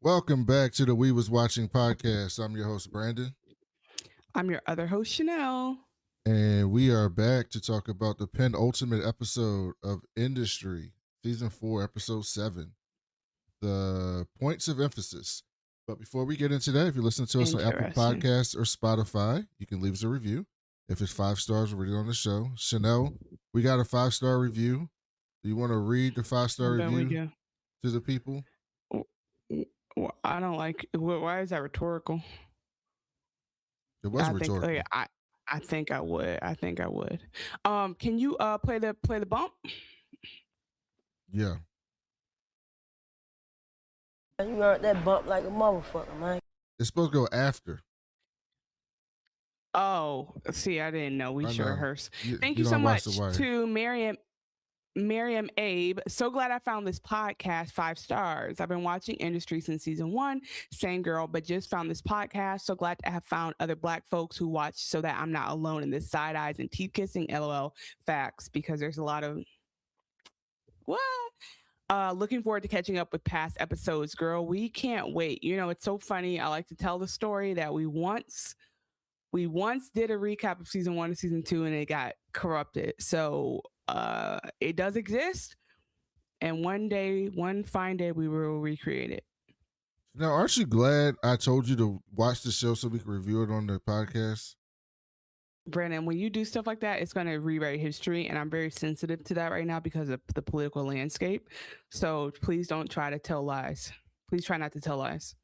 Welcome back to the We Was Watching podcast. I'm your host, Brandon, I'm your other host, Chanel. and we are back to talk about the penultimate episode of Industry, Season 4, Episode 7, the points of emphasis. But before we get into that, if you listen to us on Apple Interesting. Podcasts or Spotify, you can leave us a review. If it's 5 stars, we'll read it on the show. Chanel, we got a 5-star review. Do you want to read the 5-star I bet we review do. to the people? I don't like. Why is that rhetorical? It was I think. rhetorical. I think I would. I think I would. Can you play the bump? Yeah. You heard that bump like a motherfucker, man. It's supposed to go after. Oh, see, I didn't know. We I should know. rehearse. Thank You you so don't watch The much Wire. to Miriam Abe. So glad I found this podcast. 5 stars. I've been watching Industry since season 1. Same girl, but just found this podcast. So glad to have found other Black folks who watch so that I'm not alone in this side eyes and teeth kissing. LOL. Facts, because there's a lot of what. Looking forward to catching up with past episodes, girl. We can't wait. You know, it's so funny. I like to tell the story that we once did a recap of season 1 and season 2 and it got corrupted. So it does exist, and one fine day we will recreate it. Now, aren't you glad I told you to watch the show so we can review it on the podcast? Brandon, when you do stuff like that, it's going to rewrite history, and I'm very sensitive to that right now because of the political landscape. So please don't try to tell lies. Please try not to tell lies.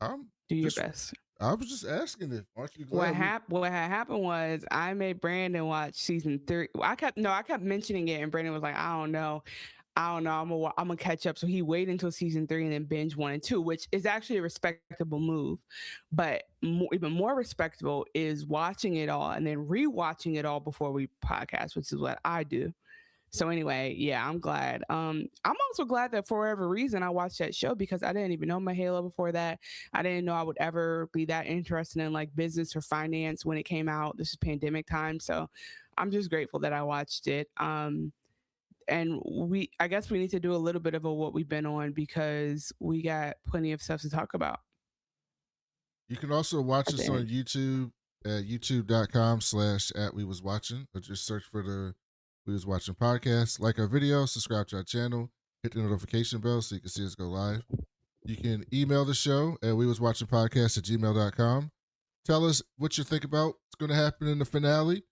Do your best. I was just asking if aren't you glad? What had happened was I made Brandon watch season 3. I kept mentioning it, and Brandon was like, I don't know. I'm gonna catch up. So he waited until season 3 and then binge 1 and 2, which is actually a respectable move. But even more respectable is watching it all and then rewatching it all before we podcast, which is what I do. So anyway, yeah, I'm glad. I'm also glad that for whatever reason I watched that show because I didn't even know my Halo before that. I didn't know I would ever be that interested in like business or finance when it came out. This is pandemic time, so I'm just grateful that I watched it. And I guess we need to do a little bit of what we've been on because we got plenty of stuff to talk about. You can also watch us on YouTube at youtube.com/@WeWasWatching, or just search for the We Was Watching podcast. Like our video, subscribe to our channel, hit the notification bell so you can see us go live. You can email the show at wewaswatchingpodcast@gmail.com. Tell us what you think about what's going to happen in the finale.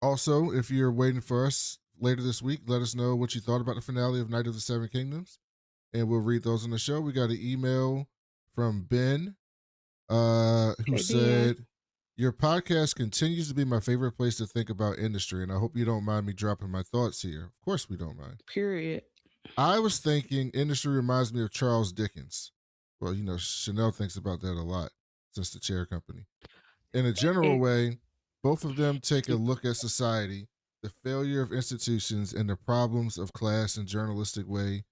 Also, if you're waiting for us later this week, let us know what you thought about the finale of Night of the Seven Kingdoms, and we'll read those on the show. We got an email from Ben, who said, "Your podcast continues to be my favorite place to think about industry, and I hope you don't mind me dropping my thoughts here." Of course we don't mind. Period. I was thinking industry reminds me of Charles Dickens. Well, you know, Chanel thinks about that a lot since the chair company. In a general way, both of them take a look at society, the failure of institutions, and the problems of class in a journalistic way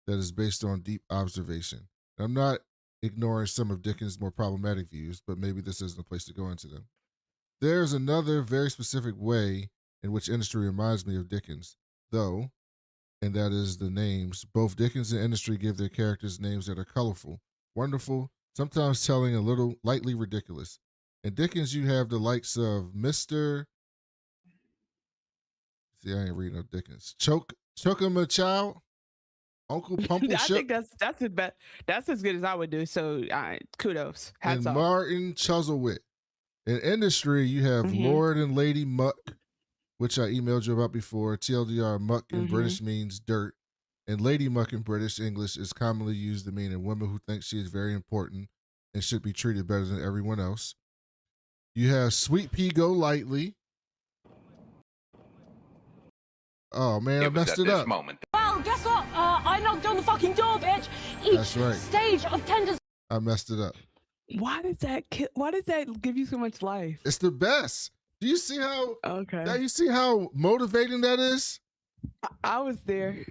that is based on deep observation. I'm not ignoring some of Dickens' more problematic views, but maybe this isn't a place to go into them. There's another very specific way in which industry reminds me of Dickens, though, and that is the names. Both Dickens and industry give their characters names that are colorful, wonderful, sometimes telling, a little lightly ridiculous. In Dickens, you have the likes of Mr. See, I ain't reading up Dickens. Choke-a-ma-chow, Uncle Pumpleshook. I think that's the best. That's as good as I would do. So kudos. Hats and off. Martin Chuzzlewit. In industry, you have Lord and Lady Muck, which I emailed you about before. TLDR, Muck in British means dirt, and Lady Muck in British English is commonly used to mean a woman who thinks she is very important and should be treated better than everyone else. You have Sweet Pea Go Lightly. Oh man, I messed it up. Well, guess what? I knocked on the fucking door, bitch. That's right. Stage of tenders. I messed it up. Why does that give you so much life? It's the best. Do you see how? Okay. Now you see how motivating that is? I was there.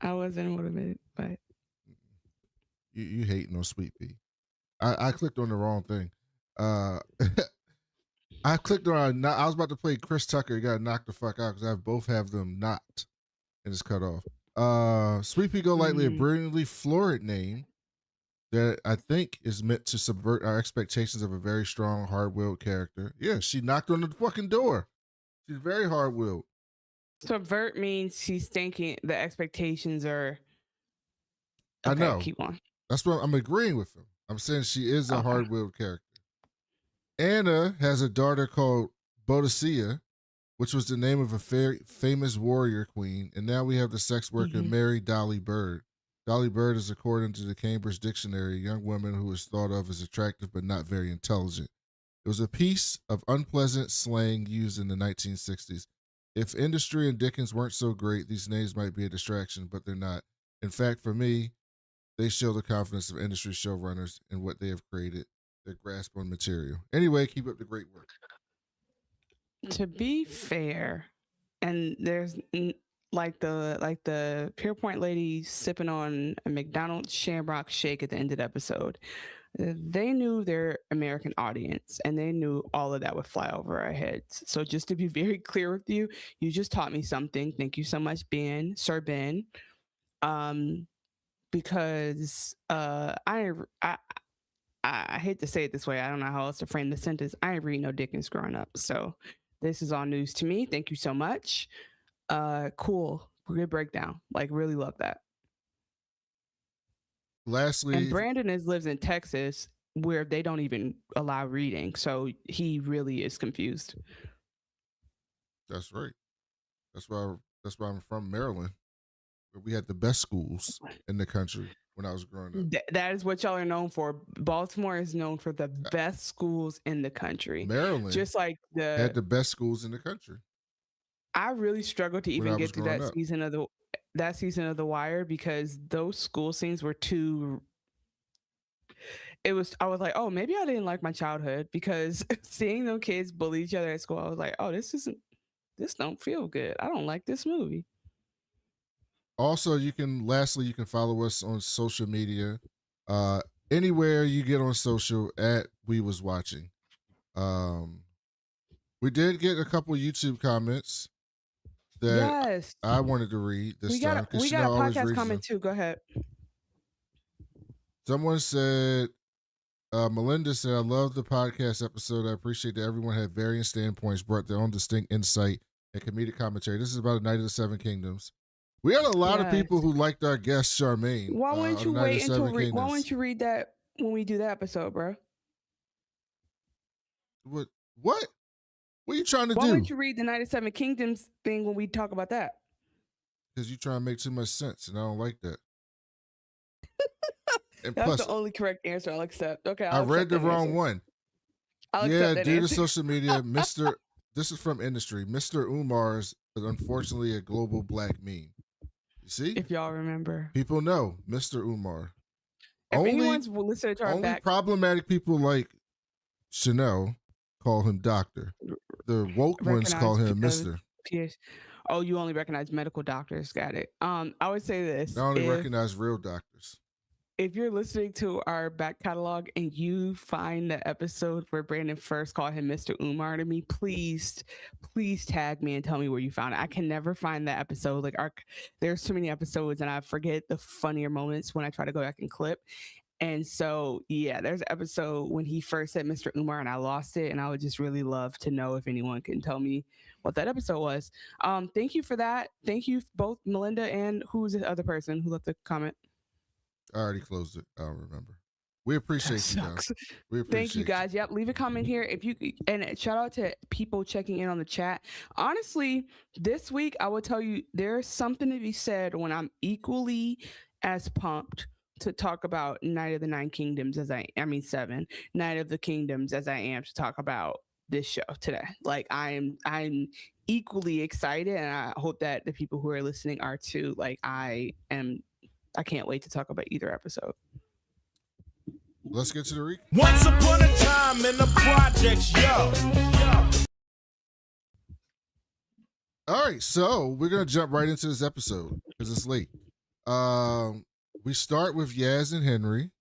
I wasn't motivated, but you hating on Sweet Pea. I clicked on the wrong thing. I clicked on. I was about to play Chris Tucker. You got to knock the fuck out because I both have them knocked and it's cut off. Sweet Pea Go Lightly, a brilliantly florid name. that I think is meant to subvert our expectations of a very strong, hard-willed character. Yeah, she knocked on the fucking door. She's very hard-willed. Subvert means she's thinking the expectations are. I Okay, know. keep on. That's what I'm agreeing with him. I'm saying she is a Okay. hard-willed character. Anna has a daughter called Boadicea, which was the name of a famous warrior queen, and now we have the sex worker Mary Dolly Bird. Dolly Bird is, according to the Cambridge Dictionary, a young woman who is thought of as attractive but not very intelligent. It was a piece of unpleasant slang used in the 1960s. If industry and Dickens weren't so great, these names might be a distraction, but they're not. In fact, for me, they show the confidence of industry showrunners in what they have created, their grasp on material. Anyway, keep up the great work. To be fair, and there's like the Pierpoint lady sipping on a McDonald's Shamrock shake at the end of the episode. They knew their American audience, and they knew all of that would fly over our heads. So just to be very clear with you, you just taught me something. Thank you so much, Sir Ben. Because I hate to say it this way. I don't know how else to frame the sentence. I ain't read no Dickens growing up, so this is all news to me. Thank you so much. Cool, good breakdown. Like, really love that. Lastly, and Brandon lives in Texas, where they don't even allow reading, so he really is confused. That's right. That's why I'm from Maryland, where we had the best schools in the country when I was growing up. That is what y'all are known for. Baltimore is known for the best schools in the country. Maryland just like had the best schools in the country. I really struggled to even get through that season of The Wire, because those school scenes were too. I was like, oh, maybe I didn't like my childhood, because seeing them kids bully each other at school, I was like, oh, this don't feel good. I don't like this movie. Also, you can follow us on social media. Anywhere you get on social at We Was Watching. We did get a couple YouTube comments that I wanted to read this time. We got a podcast comment too. Go ahead. Someone said, Melinda said, I love the podcast episode. I appreciate that everyone had varying standpoints, brought their own distinct insight and comedic commentary. This is about A Night of the Seven Kingdoms. We had a lot of people who liked our guest, Charmaine. Why wouldn't you wait until why wouldn't you read that when we do that episode, bro? What? What are you trying to do? Why wouldn't you read the Night of Seven Kingdoms thing when we talk about that? Because you trying to make too much sense, and I don't like that. And that's the only correct answer I'll accept. Okay, I read the wrong one. Yeah, due to social media, Mr. This is from industry. Mr. Umar is unfortunately a global black meme. You see? If y'all remember. People know Mr. Umar. If anyone's listening to our only problematic people like Chanel call him doctor. The woke ones call him Mr. Oh, you only recognize medical doctors. Got it. I would say this. I only recognize real doctors. If you're listening to our back catalog and you find the episode where Brandon first called him Mr. Umar to me, please tag me and tell me where you found it. I can never find that episode. Like, there's too many episodes and I forget the funnier moments when I try to go back and clip. And so, yeah, there's an episode when he first said Mr. Umar and I lost it. And I would just really love to know if anyone can tell me what that episode was. Thank you for that. Thank you both, Melinda, and who's the other person who left the comment? I already closed it. I don't remember. We appreciate you guys. Thank you guys. Yep. Leave a comment here and shout out to people checking in on the chat. Honestly, this week I will tell you there's something to be said when I'm equally as pumped to talk about Night of the Nine Kingdoms Seven Night of the Kingdoms as I am to talk about this show today. Like, I'm equally excited, and I hope that the people who are listening are too. Like, I can't wait to talk about either episode. Let's get to the recap. Once upon a time in the projects, yo. All right, so we're gonna jump right into this episode because it's late. We start with Yaz and Henry,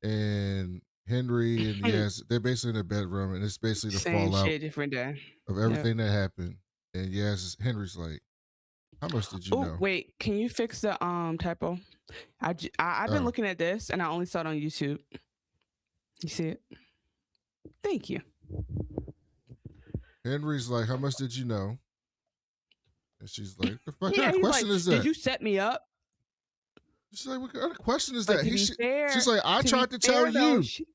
and Yaz, they're basically in a bedroom, and it's basically the fallout different day of everything that happened. And Henry's like, How much did you Oh, know? wait, can you fix the typo? I've been Oh. looking at this and I only saw it on YouTube. You see it? Thank you. Henry's like, how much did you know? And she's like, the fuck kind of he's question like, is that? did you set me up? She's like, what kind of question is But that? to be fair, She's like, I tried to tell though, you.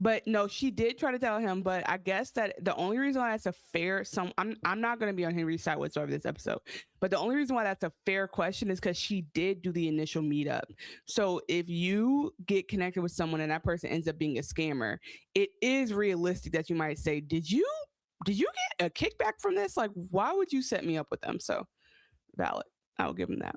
But no, she did try to tell him. But I guess that the only reason why that's a fair, I'm not going to be on Henry's side whatsoever this episode. But the only reason why that's a fair question is because she did do the initial meetup. So if you get connected with someone and that person ends up being a scammer, it is realistic that you might say, did you get a kickback from this? Like, why would you set me up with them? So valid. I'll give him that.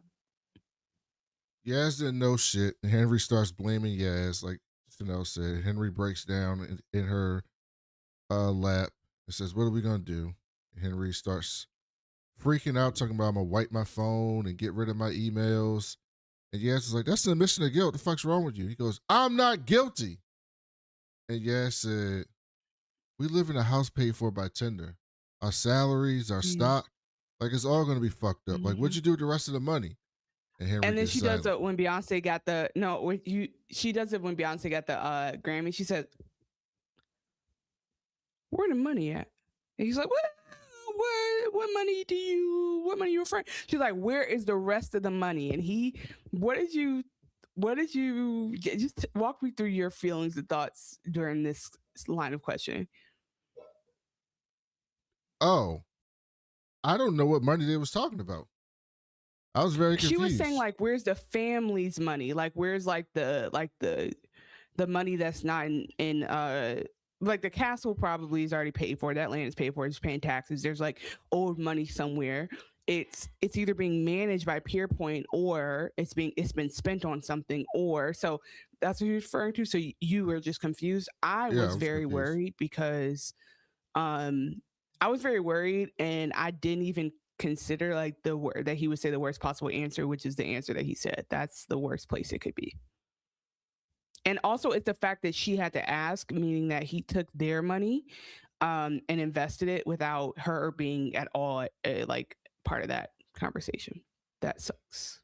Yaz didn't know shit. And Henry starts blaming Yaz, like Chanel said. Henry breaks down in her lap and says, what are we going to do? And Henry starts freaking out, talking about, I'm going to wipe my phone and get rid of my emails. And Yaz is like, that's an admission of guilt. The fuck's wrong with you? He goes, I'm not guilty. And Yaz said, we live in a house paid for by Tinder. Our salaries, our stock, like it's all going to be fucked up. Like, what'd you do with the rest of the money? And then she does it when Beyonce got the she does it when Beyonce got the Grammy. She said, where the money at? And he's like, what money you referring? She's like, where is the rest of the money? And what did you just walk me through your feelings and thoughts during this line of questioning? Oh, I don't know what money they was talking about. I was very confused. She was saying, like, where's the family's money? Like, where's like the money that's not in like the castle probably is already paid for. That land is paid for. It's paying taxes. There's like old money somewhere. It's either being managed by Pierpoint or it's been spent on something, or so that's what you're referring to. So you were just confused. I was very worried because I was very worried, and I didn't even consider like the word that he would say the worst possible answer, which is the answer that he said. That's the worst place it could be. And also it's the fact that she had to ask, meaning that he took their money and invested it without her being at all like part of that conversation. That sucks.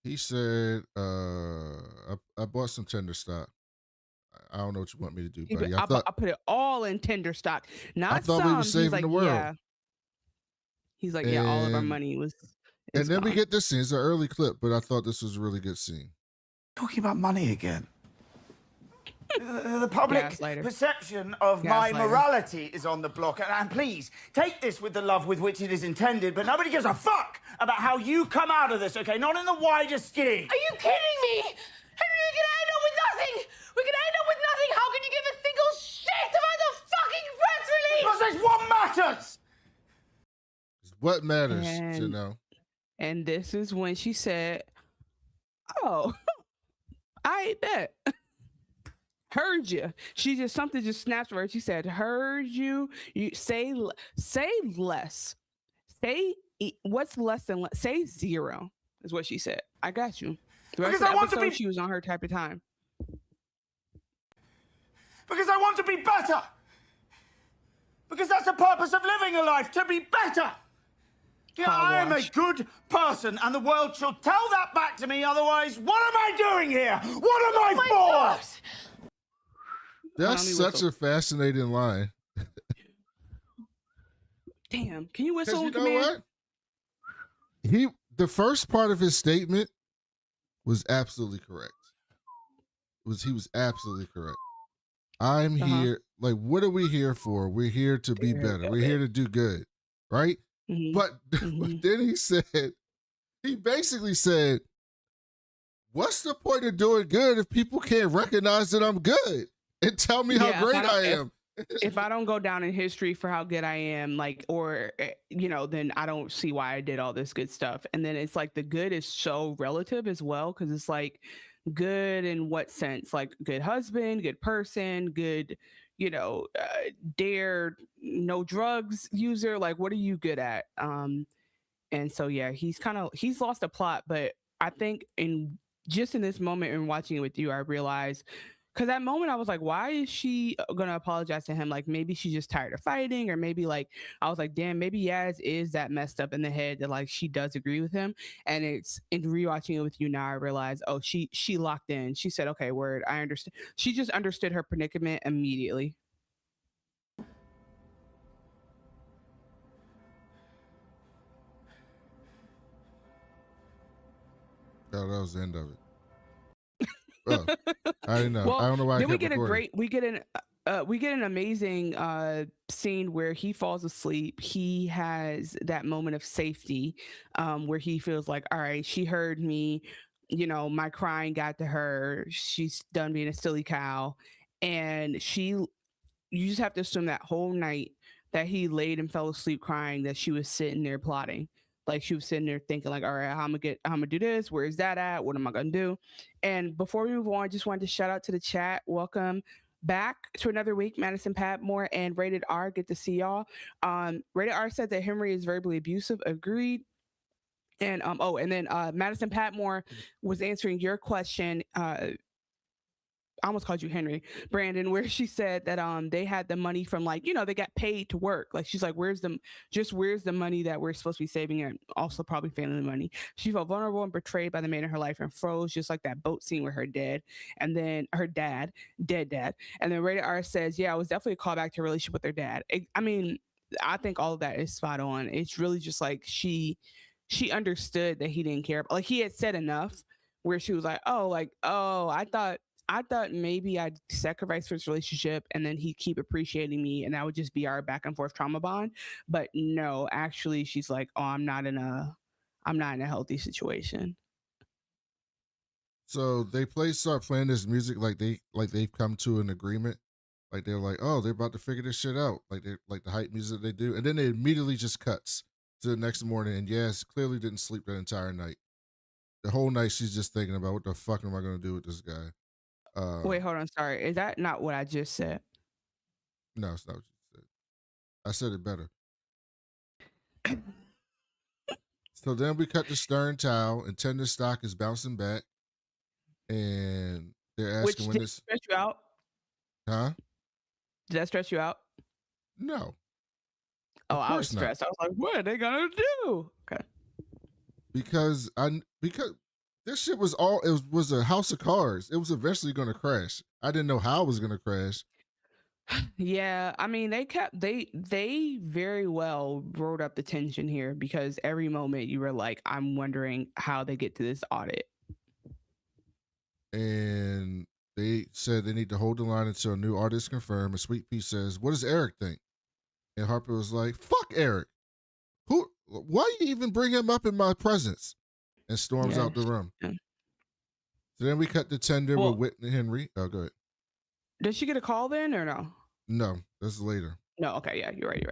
He said, I bought some Tinder stock. I don't know what you want me to do, buddy. I put it all in Tinder stock. I thought we were saving the world. Yeah. He's like, yeah, all of our money was. And then we get this scene. It's an early clip, but I thought this was a really good scene. Talking about money again. The public perception of my morality is on the block. And please, take this with the love with which it is intended, but nobody gives a fuck about how you come out of this, okay? Not in the wider scheme. Are you kidding me? Henry, we can end up with nothing! We can end up with nothing! How can you give a single shit about the fucking press release? Because that's what matters! What matters, you know? And this is when she said, oh, I bet. Heard you. She just something just snapped her. She said, heard you. You say less. Say what's less than less. Say zero is what she said. I got you. The rest Because of I the want to episode, be. She was on her type of time. Because I want to be better. Because that's the purpose of living a life, to be better. Yeah, I am a good person, and the world shall tell that back to me. Otherwise, what am I doing here? What am I for? God. That's such a fascinating line. Damn, can you whistle? You know what? The first part of his statement was absolutely correct. He was absolutely correct. I'm here. Like, what are we here for? We're here to be better. We're here to do good, right? But then he basically said, what's the point of doing good if people can't recognize that I'm good and tell me how great I am? If I don't go down in history for how good I am, like, or, then I don't see why I did all this good stuff. And then it's like the good is so relative as well. Cause it's like good in what sense? Like good husband, good person, good, no drugs user. Like, what are you good at? And so, yeah, he's lost a plot, but I think in this moment and watching it with you, I realized Because that moment I was like, why is she gonna apologize to him? Like maybe she's just tired of fighting, or maybe like I was like, damn, maybe Yaz is that messed up in the head that like she does agree with him. And it's in rewatching it with you now, I realized, oh, she locked in. She said, okay, word, I understand. She just understood her predicament immediately. Oh, that was the end of it. Oh, I didn't know. Well, I don't know why. Then we get an amazing scene where he falls asleep. He has that moment of safety where he feels like, all right, she heard me. You know, my crying got to her. She's done being a silly cow, and you just have to assume that whole night that he laid and fell asleep crying, that she was sitting there plotting. Like she was sitting there thinking like, all right, how I'm gonna do this? Where is that at? What am I gonna do? And before we move on, I just wanted to shout out to the chat. Welcome back to another week. Madison Patmore and Rated R. Good to see y'all. Rated R said that Henry is verbally abusive. Agreed. And and then Madison Patmore was answering your question. I almost called you Henry, Brandon, where she said that they had the money from, like, you know, they got paid to work. Like she's like, where's the money that we're supposed to be saving, and also probably family money. She felt vulnerable and betrayed by the man in her life and froze, just like that boat scene with her dad, and then her dead dad. And then Rated R says, yeah, it was definitely a callback to her relationship with her dad. I mean, I think all of that is spot on. It's really just like she understood that he didn't care. Like he had said enough where she was like, I thought maybe I'd sacrifice for this relationship and then he'd keep appreciating me and that would just be our back and forth trauma bond. But no, actually she's like, oh, I'm not in a healthy situation. So they start playing this music like they've come to an agreement. Like they're like, oh, they're about to figure this shit out. Like they like the hype music they do. And then it immediately just cuts to the next morning. And yes, clearly didn't sleep that entire night. The whole night she's just thinking about what the fuck am I gonna do with this guy? Wait, hold on. Sorry. Is that not what I just said? No, it's not what you said. I said it better. So then we cut to Stern Towel, and Tender stock is bouncing back. And they're asking when this stress you out? Huh? Did that stress you out? No. Oh, I was stressed. I was like, what are they gonna do? Okay. Because this shit was was a house of cards. It was eventually going to crash. I didn't know how it was going to crash. Yeah, I mean, they very well wrote up the tension here, because every moment you were like, I'm wondering how they get to this audit. And they said they need to hold the line until a new audit is confirmed. And Sweet Pea says, what does Eric think? And Harper was like, fuck Eric. Why you even bring him up in my presence? And storms out the room. Yeah. So then we cut to Tender with Whitney Henry. Oh, go ahead. Does she get a call then or no? No, that's later. No, okay, yeah, you're right.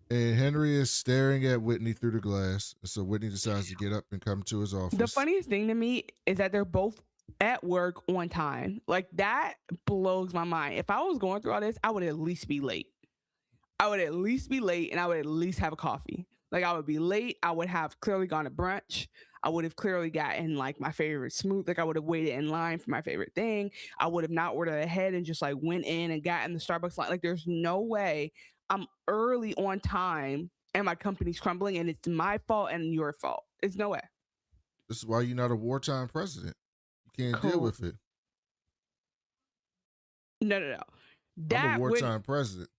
And Henry is staring at Whitney through the glass. So Whitney decides to get up and come to his office. The funniest thing to me is that they're both at work on time. Like, that blows my mind. If I was going through all this, I would at least be late. And I would at least have a coffee. Like, I would be late. I would have clearly gone to brunch. I would have clearly gotten like my favorite smoothie. Like, I would have waited in line for my favorite thing. I would have not ordered ahead and just like went in and got in the Starbucks line. Like, there's no way I'm early on time and my company's crumbling and it's my fault and your fault. It's no way. This is why you're not a wartime president. You can't deal with it. No. I'm a wartime president.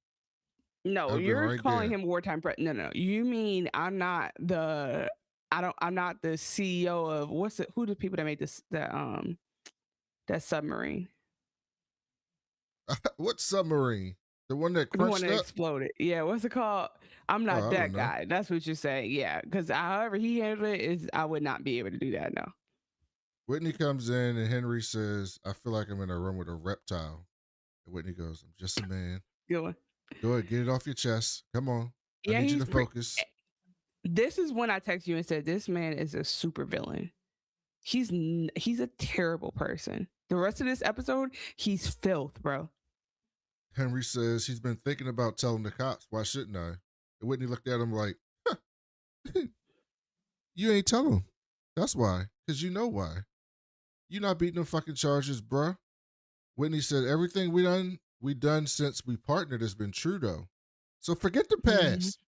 No, you're calling him wartime president. No. You mean I'm not the CEO of who the people that made this that submarine? What submarine? The one that crunched up? Exploded. Yeah, what's it called? I'm not that guy. That's what you're saying. Yeah, because however he handled it I would not be able to do that. No. Whitney comes in and Henry says, I feel like I'm in a room with a reptile. And Whitney goes, I'm just a man. Good one. Go ahead, get it off your chest. Come on. I need you to focus. This is when I text you and said, this man is a super villain. He's a terrible person. The rest of this episode, he's filth, bro. Henry says he's been thinking about telling the cops. Why shouldn't I? And Whitney looked at him like, you ain't tell him. That's why. Because you know why. You're not beating them fucking charges, bruh. Whitney said, everything we done since we partnered has been true though. So forget the past.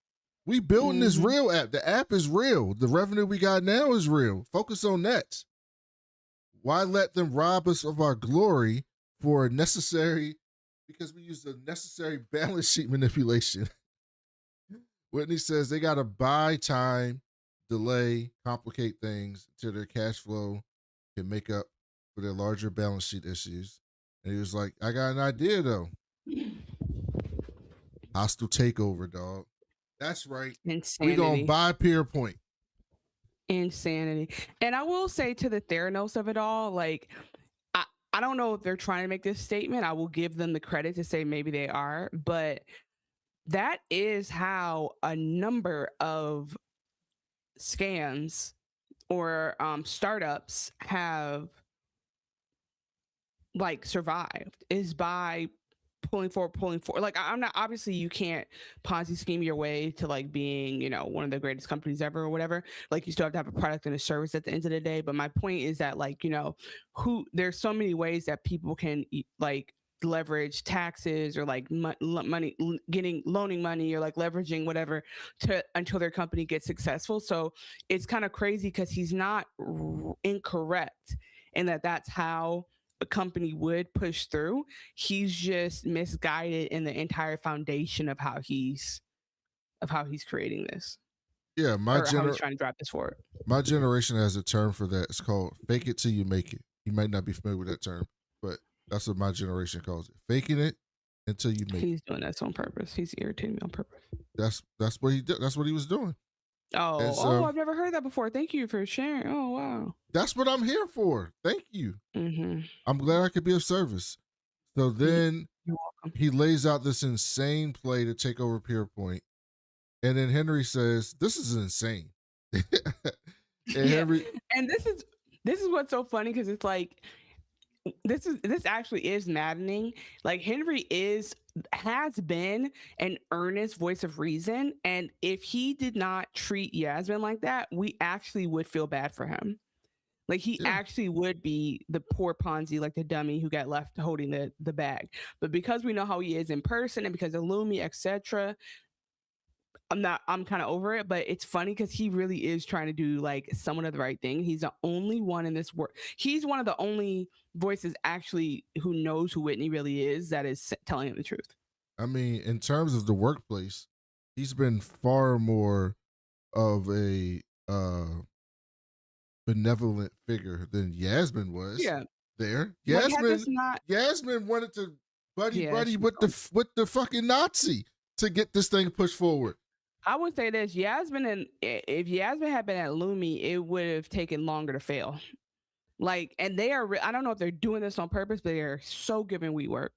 We building this real app. The app is real. The revenue we got now is real. Focus on that. Why let them rob us of our glory for because we use the necessary balance sheet manipulation. Whitney says they got to buy time, delay, complicate things until their cash flow can make up for their larger balance sheet issues. And he was like, I got an idea though. Hostile takeover, dog. That's right. Insanity. We gonna buy Pierpoint. Insanity. And I will say, to the Theranos of it all, like, I don't know if they're trying to make this statement. I will give them the credit to say maybe they are, but that is how a number of scams or startups have like survived, is by pulling forward. Like, I'm not, obviously you can't Ponzi scheme your way to like being, one of the greatest companies ever or whatever. Like, you still have to have a product and a service at the end of the day. But my point is that, like, there's so many ways that people can like leverage taxes or like money, loaning money, or like leveraging whatever until their company gets successful. So it's kind of crazy because he's not incorrect in that's how a company would push through. He's just misguided in the entire foundation of how he's creating this. Yeah, how he's trying to drive this forward. My generation has a term for that. It's called fake it till you make it. You might not be familiar with that term, but that's what my generation calls it. Faking it until you make it. He's doing that on purpose. He's irritating me on purpose. That's what he did. That's what he was doing. Oh, I've never heard that before. Thank you for sharing. Oh, wow. That's what I'm here for. Thank you. Mm-hmm. I'm glad I could be of service. So then he lays out this insane play to take over Pierpoint. And then Henry says, this is insane. And this is what's so funny, because it's like, this actually is maddening. Like, Henry has been an earnest voice of reason, and if he did not treat Yasmin like that, we actually would feel bad for him. Like, he actually would be the poor Ponzi, like the dummy who got left holding the bag. But because we know how he is in person, and because of Lumi, etc., I'm kind of over it. But it's funny because he really is trying to do like somewhat of the right thing. He's the only one in this world. He's one of the only voices actually who knows who Whitney really is, that is telling him the truth. I mean, in terms of the workplace, he's been far more of a benevolent figure than Yasmin was. Yeah. There. Like, Yasmin wanted to buddy with the fucking Nazi to get this thing pushed forward. I would say this: if Yasmin had been at Lumi, it would have taken longer to fail. Like, and they are, I don't know if they're doing this on purpose, but they're so giving WeWork.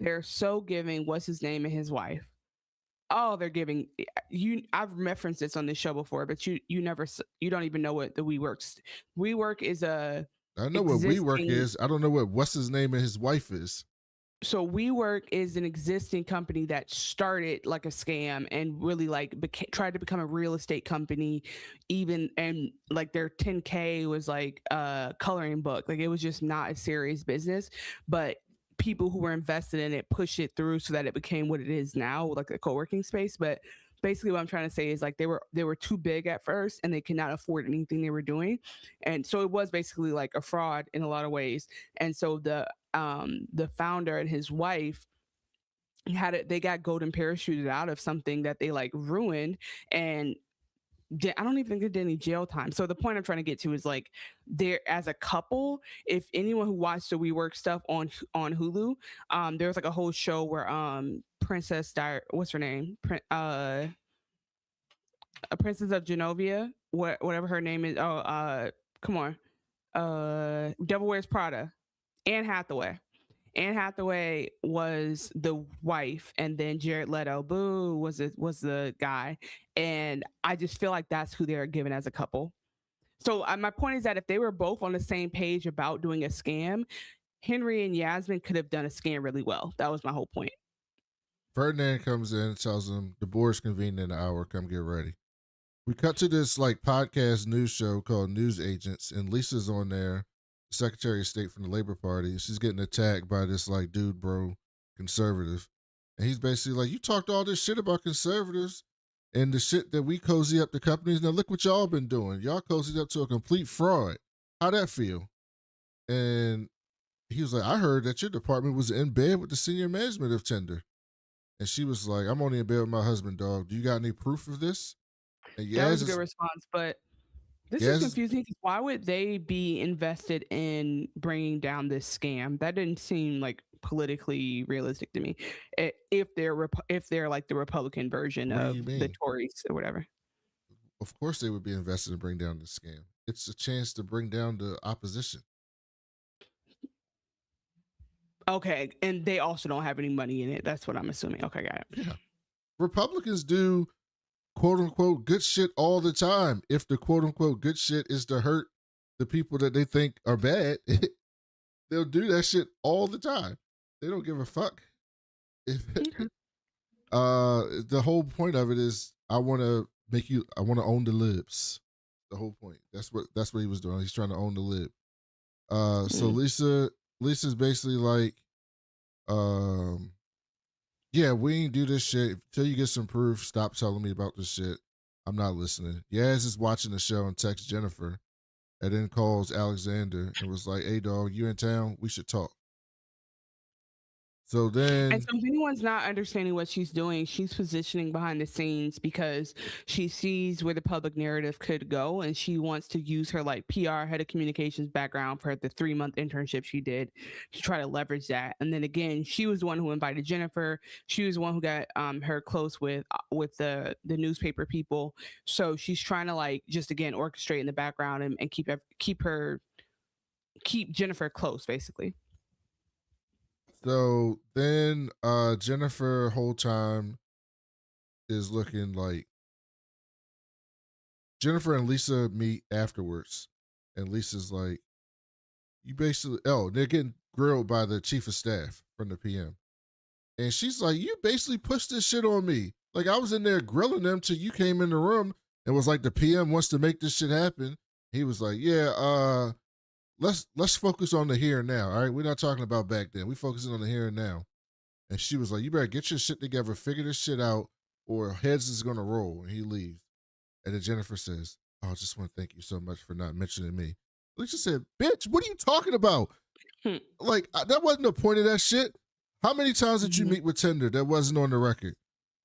They're so giving, what's his name, and his wife. Oh, they're giving you. I've referenced this on this show before, but you don't even know what the WeWork is. I know what WeWork is. I don't know what's his name and his wife is. So WeWork is an existing company that started like a scam and really like tried to become a real estate company, and like their 10K was like a coloring book. Like, it was just not a serious business, but people who were invested in it pushed it through so that it became what it is now, like a co-working space. But basically what I'm trying to say is, like, they were too big at first and they could not afford anything they were doing. And so it was basically like a fraud in a lot of ways. And so the founder and his wife they got golden parachuted out of something that they like ruined, and I don't even think they did any jail time. So the point I'm trying to get to is, like, they're, as a couple, if anyone who watched the WeWork stuff on Hulu, there was like a whole show where Princess what's her name? A Princess of Genovia, whatever her name is. Come on. Devil Wears Prada. Anne Hathaway was the wife, and then Jared Leto, boo, was the guy. And I just feel like that's who they're given as a couple. So my point is that if they were both on the same page about doing a scam, Henry and Yasmin could have done a scam really well. That was my whole point. Ferdinand comes in and tells them the board's convened in an hour. Come get ready. We cut to this like podcast news show called News Agents, and Lisa's on there Secretary of State from the Labor Party, and she's getting attacked by this like dude bro conservative. And he's basically like, you talked all this shit about conservatives and the shit that we cozy up to companies. Now look what y'all been doing. Y'all cozied up to a complete fraud. How'd that feel? And he was like, I heard that your department was in bed with the senior management of Tinder. And she was like, I'm only in bed with my husband, dog. Do you got any proof of this? And that was a good response, but this is confusing because why would they be invested in bringing down this scam? That didn't seem like politically realistic to me. If they're like the Republican version of the Tories or whatever. Of course they would be invested in bringing down the scam. It's a chance to bring down the opposition. Okay, and they also don't have any money in it. That's what I'm assuming. Okay, got it. Yeah. Republicans do quote unquote good shit all the time. If the quote unquote good shit is to hurt the people that they think are bad, they'll do that shit all the time. They don't give a fuck. The whole point of it is I want to own the libs. The whole point. That's what he was doing. He's trying to own the lib. So Lisa's basically like, yeah, we ain't do this shit. Until you get some proof, stop telling me about this shit. I'm not listening. Yaz is watching the show and texts Jennifer and then calls Alexander and was like, hey, dog, you in town? We should talk. So then, and so if anyone's not understanding what she's doing, she's positioning behind the scenes because she sees where the public narrative could go, and she wants to use her like PR head of communications background for the 3-month internship she did to try to leverage that. And then again, she was the one who invited Jennifer. She was the one who got her close with the newspaper people. So she's trying to like just again orchestrate in the background and keep Jennifer close, basically. So then Jennifer whole time is looking like Jennifer and Lisa meet afterwards. And Lisa's like, you basically, they're getting grilled by the chief of staff from the PM. And she's like, you basically pushed this shit on me. Like I was in there grilling them till you came in the room and was like, the PM wants to make this shit happen. He was like, yeah, let's focus on the here and now. All right. We're not talking about back then. We're focusing on the here and now. And she was like, you better get your shit together, figure this shit out, or heads is gonna roll. And he leaves. And then Jennifer says, oh, I just want to thank you so much for not mentioning me. Lisa said, bitch, what are you talking about? Like, that wasn't the point of that shit. How many times did you meet with Tinder that wasn't on the record?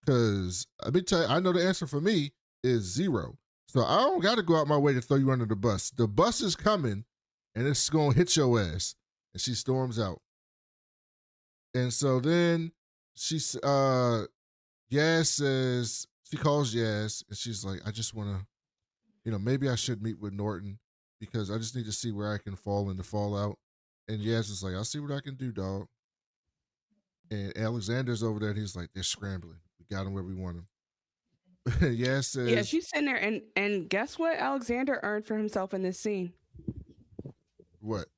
Because let me tell you, I know the answer for me is 0. So I don't got to go out my way to throw you under the bus. The bus is coming. And it's going to hit your ass. And she storms out. And so then Yaz says, she calls Yaz and she's like, I just want to, maybe I should meet with Norton because I just need to see where I can fall in the fallout. And Yaz is like, I'll see what I can do, dog. And Alexander's over there and he's like, they're scrambling. We got him where we want him. Yaz says, yeah, she's sitting there and guess what Alexander earned for himself in this scene? What?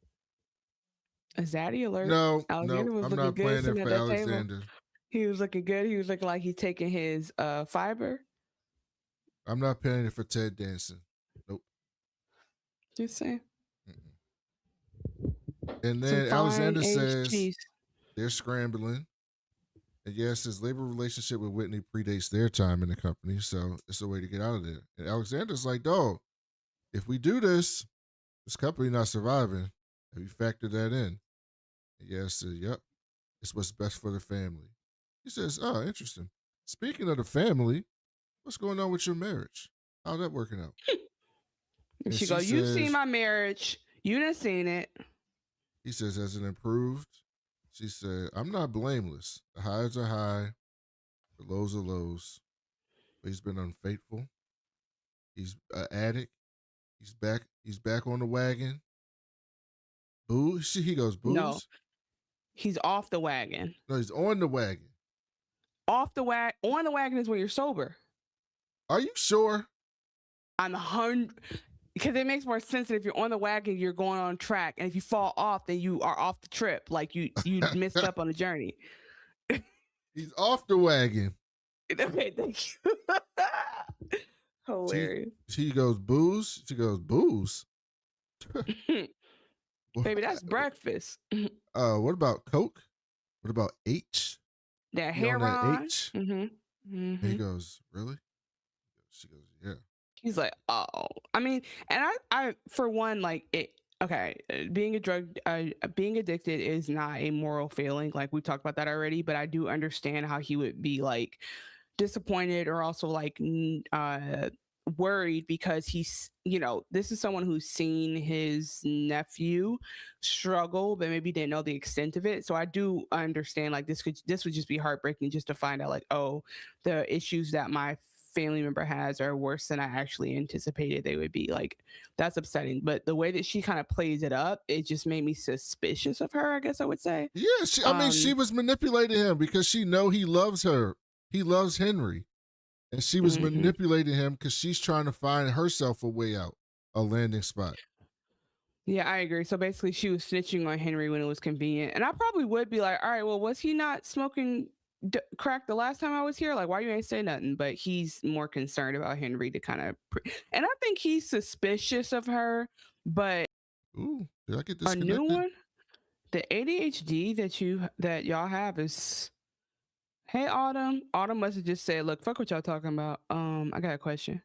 A Zaddy alert. No, Alexander was I'm looking not good playing it sitting for at that Alexander. table. He was looking good. He was looking like he's taking his fiber. I'm not paying it for Ted Danson. Nope. Just saying. And then Alexander says they're scrambling. And yes, his labor relationship with Whitney predates their time in the company, so it's a way to get out of there. And Alexander's like, dog, if we do this company not surviving. Have you factored that in? And Yaz said, yep. It's what's best for the family. He says, oh, interesting. Speaking of the family, what's going on with your marriage? How's that working out? And she goes, you've seen my marriage. You done seen it. He says, has it improved? She said, I'm not blameless. The highs are high. The lows are lows. But he's been unfaithful. He's an addict. He's back on the wagon. Booze? He goes, booze? No, he's off the wagon. No, he's on the wagon. Off the wagon. On the wagon is when you're sober. Are you sure? I'm 100%. Because it makes more sense that if you're on the wagon, you're going on track. And if you fall off, then you are off the trip. Like you missed up on the journey. He's off the wagon. Okay, thank you. Hilarious. She goes, booze? She goes, booze? Baby, that's breakfast. What about Coke? What about H? That You hair on that on. H? Mm-hmm. He goes, really? She goes, yeah. He's like, oh, I mean, and I for one, like it. Okay, being addicted is not a moral failing. Like we talked about that already, but I do understand how he would be like disappointed or also like worried because he's, this is someone who's seen his nephew struggle, but maybe didn't know the extent of it. So I do understand like this would just be heartbreaking just to find out like, oh, the issues that my family member has are worse than I actually anticipated they would be. Like that's upsetting. But the way that she kind of plays it up, it just made me suspicious of her, I guess I would say. Yeah, she was manipulating him because she know he loves her. He loves Henry. And she was manipulating him because she's trying to find herself a way out, a landing spot. Yeah, I agree. So basically she was snitching on Henry when it was convenient. And I probably would be like, all right, well, was he not smoking crack the last time I was here? Like, why you ain't say nothing? But he's more concerned about Henry to kind of, and I think he's suspicious of her. But ooh, did I get a disconnected? new one, the ADHD that y'all have is, hey Autumn. Autumn must have just said, look, fuck what y'all talking about. I got a question.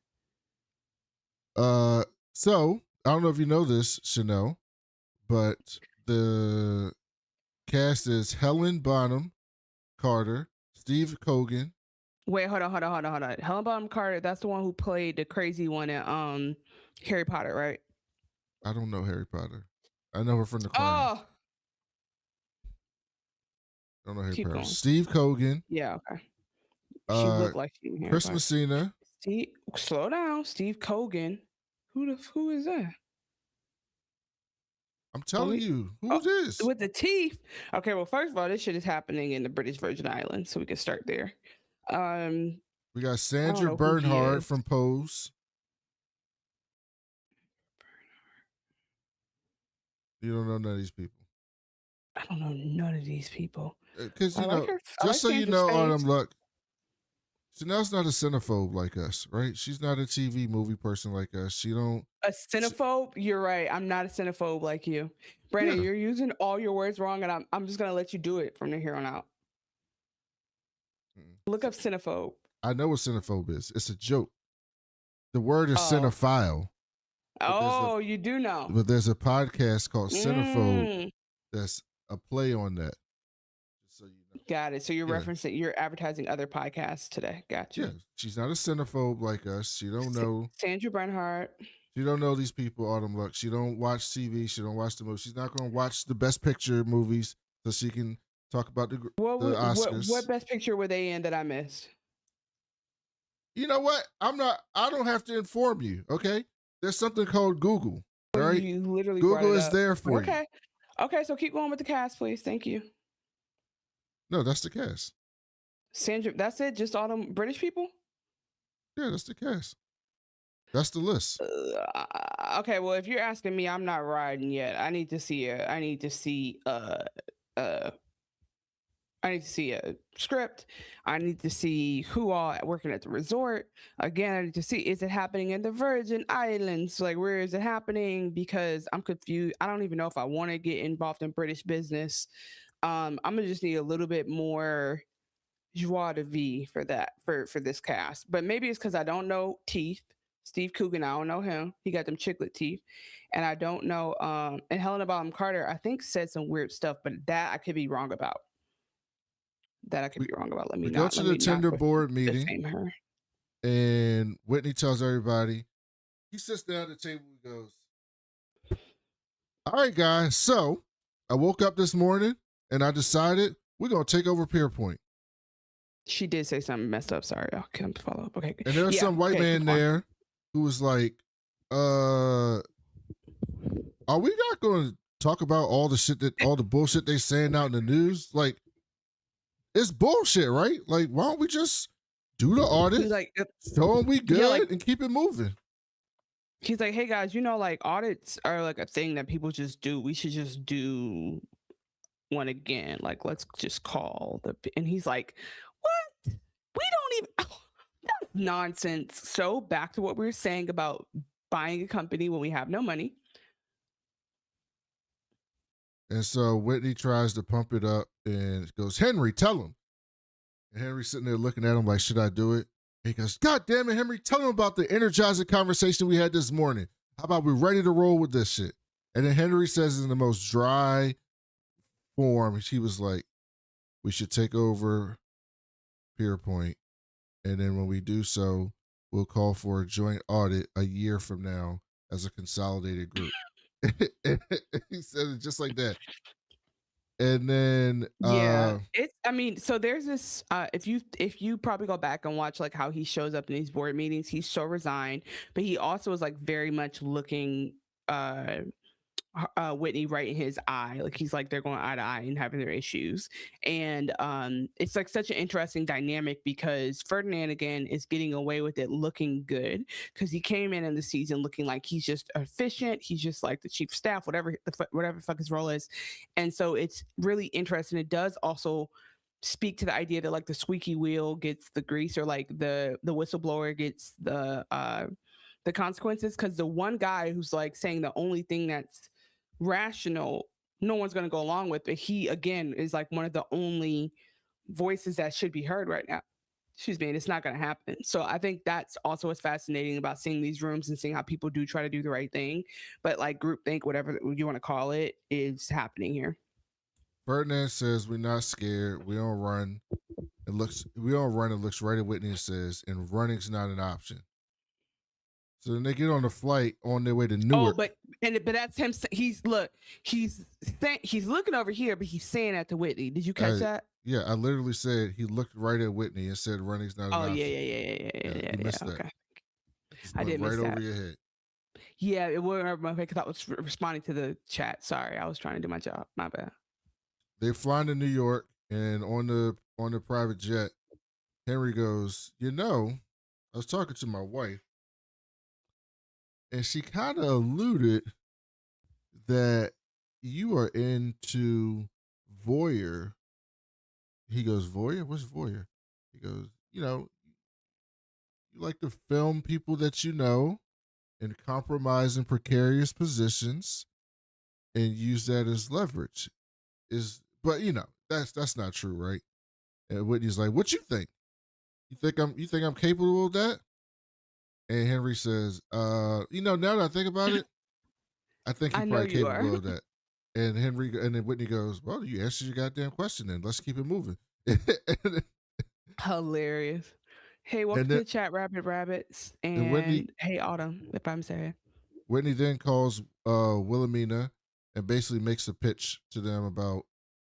So I don't know if you know this, Chanel, but the cast is Helen Bonham Carter, Steve Coogan. Wait, hold on. Helen Bonham Carter, that's the one who played the crazy one in Harry Potter, right? I don't know Harry Potter. I know her from The Crown. Oh, I don't know Harry keep Potter. going. Steve Coogan. Yeah, okay. She looked like she in Harry Chris Potter. Messina. Steve, slow down. Steve Coogan. Who is that? I'm telling you, who's this? With the teeth. Okay, well, first of all, this shit is happening in the British Virgin Islands, so we can start there. We got Sandra Bernhard from Pose. You don't know none of these people. I don't know none of these people. Because, just so you know, Autumn, look, Chanel's not a cinephobe like us, right? She's not a TV movie person like us. She don't. A cinephobe? You're right. I'm not a cinephobe like you. Brandon, you're using all your words wrong, and I'm just going to let you do it from here on out. Look up cinephobe. I know what cinephobe is. It's a joke. The word is cinephile. Oh, you do know. But there's a podcast called Cinephobe that's a play on that. Just so you know. Got it. So you're referencing, you're advertising other podcasts today. Gotcha. Yeah, she's not a cinephobe like us. She don't know. Sandra Bernhard. She don't know these people, Autumn Luck. She don't watch TV. She don't watch the movies. She's not going to watch the Best Picture movies so she can talk about the Oscars. What Best Picture were they in that I missed? You know what? I don't have to inform you, okay? There's something called Google, all right? You literally Google is there for you. Okay, so keep going with the cast, please. Thank you. No, that's the cast. Sandra, that's it? Just all them British people? Yeah, that's the cast. That's the list. Okay, well, if you're asking me, I'm not riding yet. I need to see a script. I need to see who all working at the resort. Again, I need to see, is it happening in the Virgin Islands? Like, where is it happening? Because I'm confused. I don't even know if I want to get involved in British business. I'm gonna just need a little bit more joie de vivre for that, for this cast. But maybe it's because I don't know teeth. Steve Coogan, I don't know him. He got them chiclet teeth. And I don't know, and Helena Bonham Carter, I think said some weird stuff, but that I could be wrong about. Let me go to the Tinder board meeting, and Whitney tells everybody. He sits down at the table and goes, "All right, guys. So I woke up this morning and I decided we're gonna take over Pierpoint." She did say something messed up. Sorry, I'll come follow up. Okay. And there was some white man there who was like, "Are we not going to talk about all the bullshit they saying out in the news? Like, it's bullshit, right? Like, why don't we just do the audit, show them we good, and keep it moving?" He's like, "Hey guys, like audits are like a thing that people just do. We should just do one again. Like, let's just call the." And he's like, "What? We don't even." Oh, that's nonsense. So back to what we were saying about buying a company when we have no money. And so Whitney tries to pump it up and goes, Henry, tell him. And Henry's sitting there looking at him like, should I do it? And he goes, God damn it, Henry, tell him about the energizing conversation we had this morning. How about we ready to roll with this shit? And then Henry says in the most dry form, she was like, we should take over Pierpoint. And then when we do so, we'll call for a joint audit a year from now as a consolidated group. He said it just like that. And then so there's this if you probably go back and watch like how he shows up in these board meetings, he's so resigned, but he also is like very much looking Whitney right in his eye, like he's like they're going eye to eye and having their issues. And it's like such an interesting dynamic because Ferdinand again is getting away with it looking good because he came in the season looking like he's just efficient, he's just like the chief of staff, whatever the fuck his role is. And so it's really interesting. It does also speak to the idea that like the squeaky wheel gets the grease, or like the whistleblower gets the consequences, because the one guy who's like saying the only thing that's rational no one's going to go along with, but he again is like one of the only voices that should be heard right now. Excuse me. And it's not going to happen. So I think that's also what's fascinating about seeing these rooms and seeing how people do try to do the right thing, but like groupthink, whatever you want to call it, is happening here. Ferdinand says we're not scared, we don't run. It looks right at Whitney and says, and running's not an option. So then they get on the flight on their way to Newark. Oh, but that's him. He's looking over here, but he's saying that to Whitney. Did you catch that? Yeah, I literally said he looked right at Whitney and said running's not an option. Yeah. You missed that. Okay. I did miss right that. over your head. Yeah, it went over my head because I was responding to the chat. Sorry, I was trying to do my job. My bad. They fly to New York, and on the private jet, Henry goes, I was talking to my wife, and she kind of alluded that you are into voyeur. He goes, voyeur? What's voyeur? He goes, you like to film people that you know in compromising precarious positions and use that as leverage. But that's not true, right? And Whitney's like, what you think? You think I'm capable of that? And Henry says, now that I think about it, I think you're probably capable of that. And then Whitney goes, well, you answered your goddamn question then. Let's keep it moving. Hilarious. Hey, welcome to the chat, Rabbits. And Whitney, hey, Autumn, if I'm saying. Whitney then calls Wilhelmina and basically makes a pitch to them about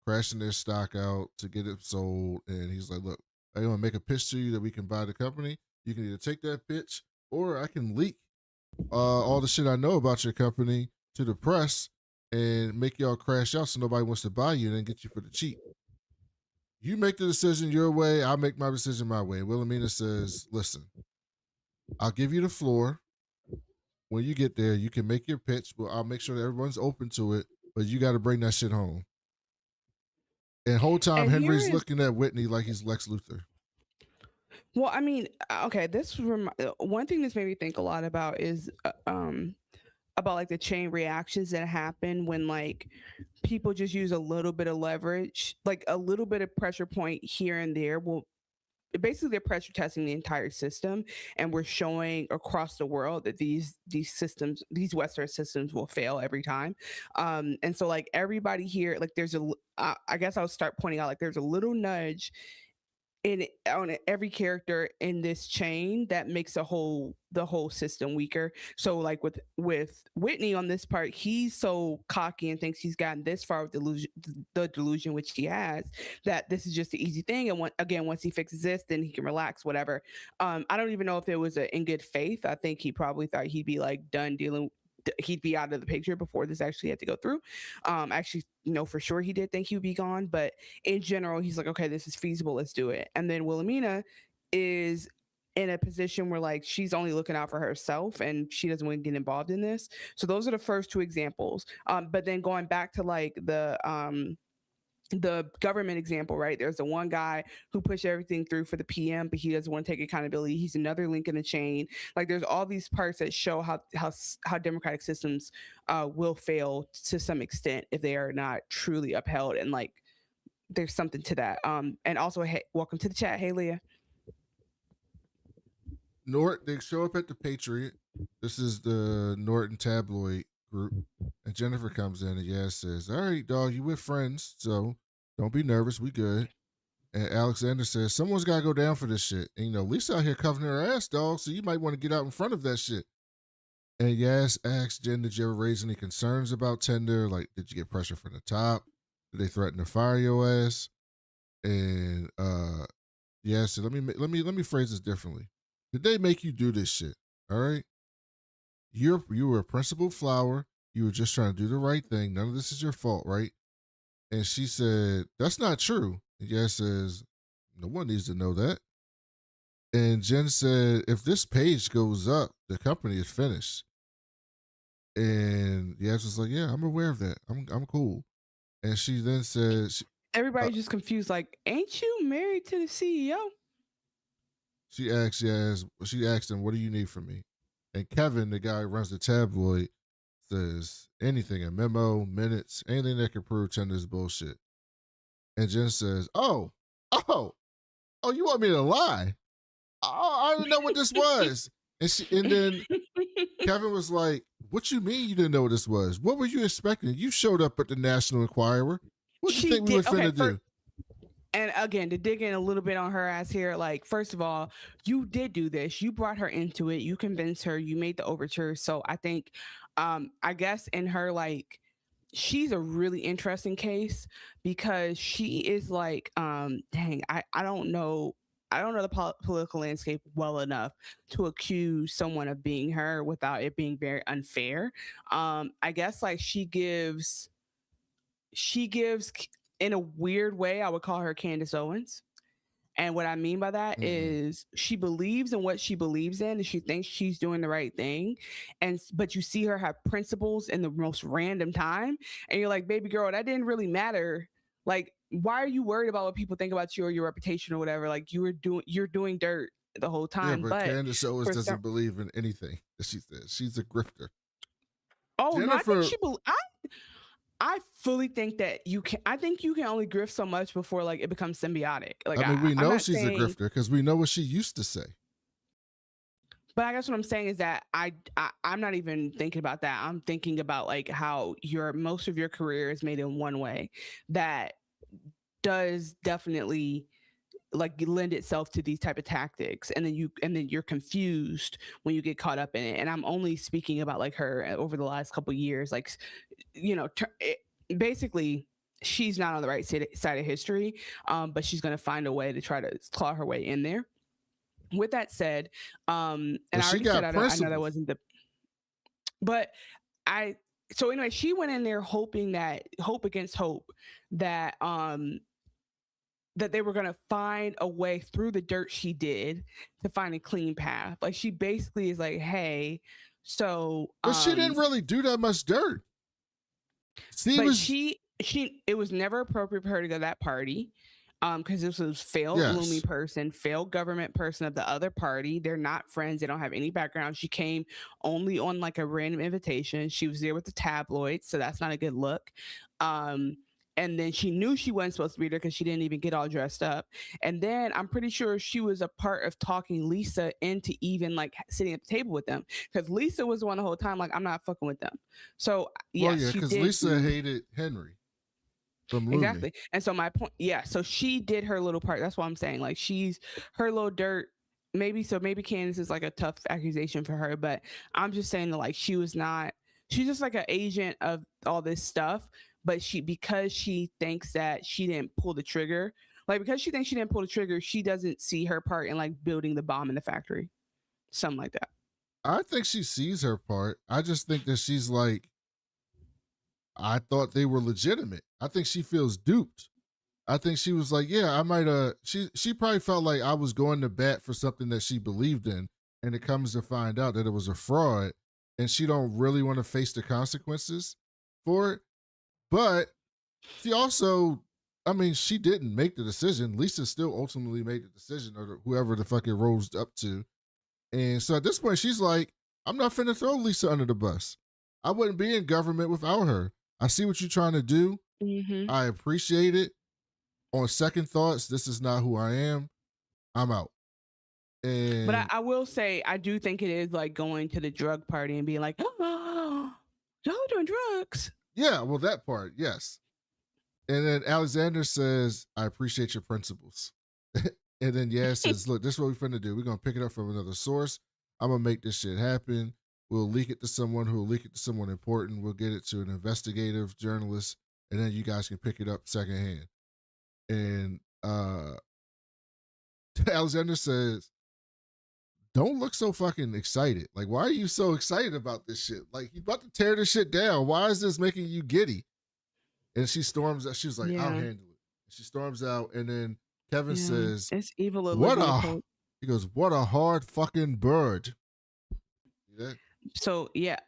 crashing their stock out to get it sold. And he's like, look, I want to make a pitch to you that we can buy the company. You can either take that pitch, or I can leak all the shit I know about your company to the press and make y'all crash out so nobody wants to buy you and then get you for the cheap. You make the decision your way, I'll make my decision my way. Wilhelmina says, listen, I'll give you the floor. When you get there, you can make your pitch, but I'll make sure that everyone's open to it, but you got to bring that shit home. And whole time, Henry's looking at Whitney like he's Lex Luthor. Well, I mean, okay, one thing that's made me think a lot about is about like the chain reactions that happen when like people just use a little bit of leverage, like a little bit of pressure point here and there. Well, basically they're pressure testing the entire system, and we're showing across the world that these systems, these Western systems, will fail every time. And so like everybody here, like there's I guess I'll start pointing out like there's a little nudge on every character in this chain that makes the whole system weaker. So like with Whitney on this part, he's so cocky and thinks he's gotten this far with the delusion which he has, that this is just the easy thing, and once he fixes this, then he can relax, whatever. I don't even know if it was in good faith. I think he probably thought he'd be like done dealing, he'd be out of the picture before this actually had to go through. Actually, for sure he did think he would be gone, but in general, he's like, okay, this is feasible, let's do it. And then Wilhelmina is in a position where like she's only looking out for herself and she doesn't want to get involved in this. So those are the first two examples. But then going back to like the the government example, right? There's the one guy who pushed everything through for the PM, but he doesn't want to take accountability. He's another link in the chain. Like there's all these parts that show how democratic systems will fail to some extent if they are not truly upheld. And like there's something to that. And also, hey, welcome to the chat. Hey, Leah. They show up at the Patriot. This is the Norton tabloid group. And Jennifer comes in and Yaz says, all right, dog, you with friends, so don't be nervous. We good. And Alexander says, someone's got to go down for this shit. And, you know, Lisa out here covering her ass, dog, so you might want to get out in front of that shit. And Yaz asks Jen, did you ever raise any concerns about Tinder? Like, did you get pressure from the top? Did they threaten to fire your ass? And Yaz said, let me phrase this differently. Did they make you do this shit? All right. You were a principled flower. You were just trying to do the right thing. None of this is your fault, right? And she said, that's not true. And Yaz says, no one needs to know that. And Jen said, if this page goes up, the company is finished. And Yaz was like, yeah, I'm aware of that. I'm cool. And she then says, everybody's just confused. Like, ain't you married to the CEO? She asked him, what do you need from me? And Kevin, the guy who runs the tabloid, says anything, a memo, minutes, anything that can prove Tinder's bullshit. And Jen says, oh, you want me to lie? Oh, I didn't know what this was. And then Kevin was like, what you mean you didn't know what this was? What were you expecting? You showed up at the National Enquirer. What do you think we were finna do? And again, to dig in a little bit on her ass here, like, first of all, you did do this. You brought her into it. You convinced her. You made the overture. So I think, I guess in her, like, she's a really interesting case because she is like, dang, I don't know. I don't know the political landscape well enough to accuse someone of being her without it being very unfair. I guess like she gives in a weird way, I would call her Candace Owens. And what I mean by that is she believes in what she believes in and she thinks she's doing the right thing. But you see her have principles in the most random time. And you're like, baby girl, that didn't really matter. Like, why are you worried about what people think about you or your reputation or whatever? Like you're doing dirt the whole time. Yeah, but Candace Owens doesn't believe in anything that she says. She's a grifter. Oh, Jennifer, no, I think I fully think that you can. I think you can only grift so much before like it becomes symbiotic. Like I mean, we know she's a grifter because we know what she used to say. But I guess what I'm saying is that I'm not even thinking about that. I'm thinking about like how most of your career is made in one way that does definitely like lend itself to these type of tactics, and then you're confused when you get caught up in it. And I'm only speaking about like her over the last couple of years, like, you know, basically she's not on the right side of history, but she's going to find a way to try to claw her way in there. With that said, and I already said I know that wasn't the, but so anyway, she went in there hoping that hope against hope that that they were going to find a way through the dirt she did to find a clean path. Like she basically is like, hey, so but she didn't really do that much dirt. It was never appropriate for her to go to that party. Because this was failed Lumi person, failed government person of the other party. They're not friends. They don't have any background. She came only on like a random invitation. She was there with the tabloids, so that's not a good look. And then she knew she wasn't supposed to be there because she didn't even get all dressed up. And then I'm pretty sure she was a part of talking Lisa into even like sitting at the table with them, because Lisa was the one the whole time like, I'm not fucking with them. So because Lisa hated Henry. Exactly. And so my point, so she did her little part. That's what I'm saying. Like she's her little dirt. Maybe Candace is like a tough accusation for her, but I'm just saying that like she's just like an agent of all this stuff. But because she thinks that she didn't pull the trigger, she doesn't see her part in like building the bomb in the factory. Something like that. I think she sees her part. I just think that she's like, I thought they were legitimate. I think she feels duped. I think she was like, yeah, I might she probably felt like I was going to bat for something that she believed in, and it comes to find out that it was a fraud, and she don't really want to face the consequences for it. But she also I mean, she didn't make the decision. Lisa still ultimately made the decision, or whoever the fuck it rose up to. And so at this point, she's like, I'm not finna throw Lisa under the bus. I wouldn't be in government without her. I see what you're trying to do. Mm-hmm. I appreciate it. On second thoughts, this is not who I am. I'm out. And but I will say, I do think it is like going to the drug party and being like, oh, y'all doing drugs. Yeah, well, that part, yes. And then Alexander says, I appreciate your principles. And then Yaz says, look, this is what we're finna do. We're going to pick it up from another source. I'm going to make this shit happen. We'll leak it to someone who will leak it to someone important. We'll get it to an investigative journalist, and then you guys can pick it up secondhand. And Alexander says, don't look so fucking excited. Like, why are you so excited about this shit? Like, you about to tear this shit down. Why is this making you giddy? And she storms out. She was like, I'll handle it. She storms out, and then Kevin says, it's evil. He goes, what a hard fucking bird. Yeah. So yeah,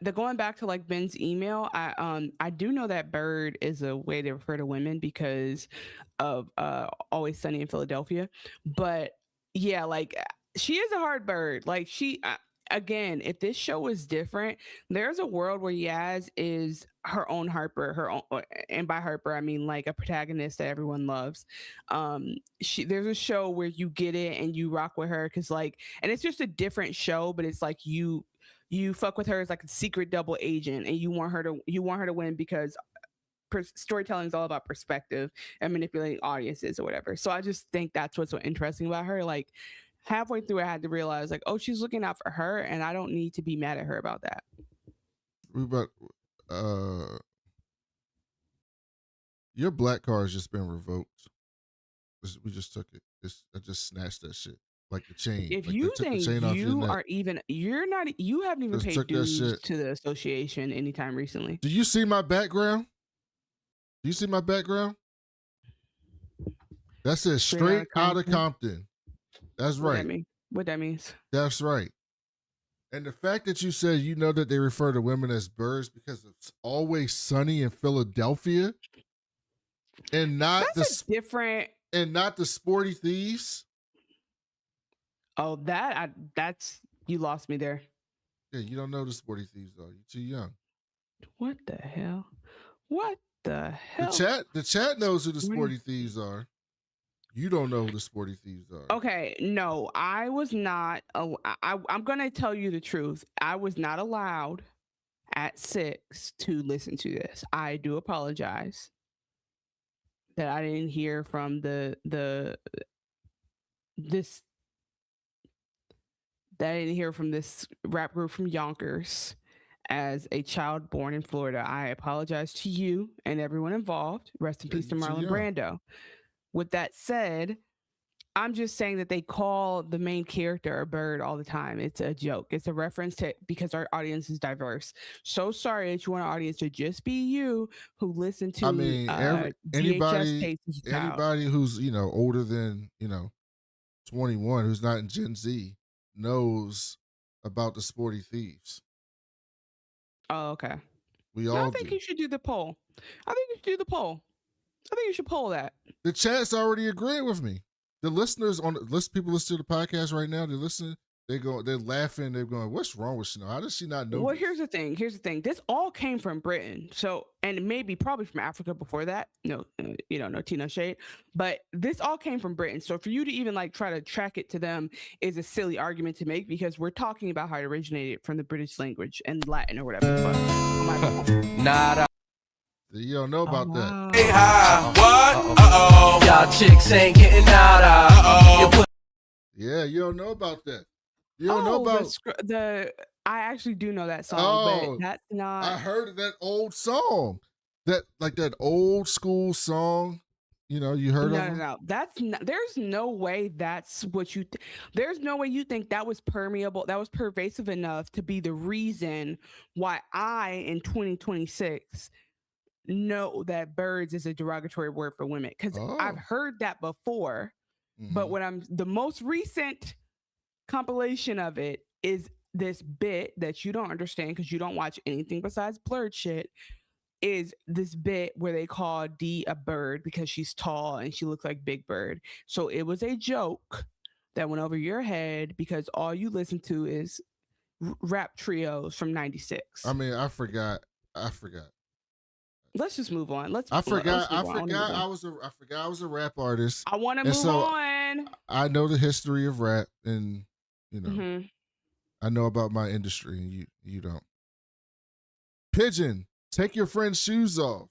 the going back to like Ben's email, I do know that bird is a way to refer to women because of Always Sunny in Philadelphia. But yeah, like she is a hard bird. Like she again, if this show was different, there's a world where Yaz is her own Harper, and by Harper I mean like a protagonist that everyone loves. There's a show where you get it and you rock with her because like, and it's just a different show, but it's like you fuck with her as like a secret double agent, and you want her to win because storytelling is all about perspective and manipulating audiences or whatever. So I just think that's what's so interesting about her. Like halfway through, I had to realize like, oh, she's looking out for her, and I don't need to be mad at her about that. Your black car has just been revoked. We just took it. I just snatched that shit. Like the chain. If like you think you haven't even just paid dues to the association anytime recently. Do you see my background? Do you see my background? That says straight out of Compton. That's right. What that means? That's right. And the fact that you said you know that they refer to women as birds because it's Always Sunny in Philadelphia, and not different, and not the Sporty Thieves. Oh, that's you lost me there. Yeah, you don't know the Sporty Thieves though. You're too young. What the hell? What the hell? The chat knows who the Sporty Thieves are. You don't know who the Sporty Thieves are. Okay, no, I was not. I'm gonna tell you the truth. I was not allowed at 6 to listen to this. I do apologize that I didn't hear from that I didn't hear from this rap group from Yonkers as a child born in Florida. I apologize to you and everyone involved. Rest in peace to Marlon Brando. With that said, I'm just saying that they call the main character a bird all the time. It's a joke. It's a reference to because our audience is diverse. So sorry that you want our audience to just be you who listen to. I mean, anybody who's older than 21 who's not in Gen Z knows about the Sporty Thieves. Oh, okay. I think you should do the poll. I think you should poll that. The chat's already agreeing with me. The listeners people listen to the podcast right now. They're listening. They're laughing. They're going, "What's wrong with Chanel? How does she not know?" Well, here's the thing. This all came from Britain. So, and probably from Africa before that. No Tino shade. But this all came from Britain. So for you to even like try to track it to them is a silly argument to make because we're talking about how it originated from the British language and Latin or whatever. Nada. You don't know about that. Hey, hi. What? Y'all chicks ain't getting nada. Yeah, you don't know about that. You don't know about I actually do know that song, but that's not. I heard that old song, that old school song. You heard of it? No. That's not. There's no way that's what you. There's no way you think that was permeable. That was pervasive enough to be the reason why I in 2026 know that birds is a derogatory word for women because I've heard that before. But when the most recent compilation of it is this bit that you don't understand because you don't watch anything besides blurred shit is this bit where they call Dee a bird because she's tall and she looks like Big Bird. So it was a joke that went over your head because all you listen to is rap trios from '96. I mean, I forgot. Let's just move on. I forgot I was a rap artist. I want to move on. I know the history of rap, and you know, I know about my industry, and you don't. Pigeon, take your friend's shoes off.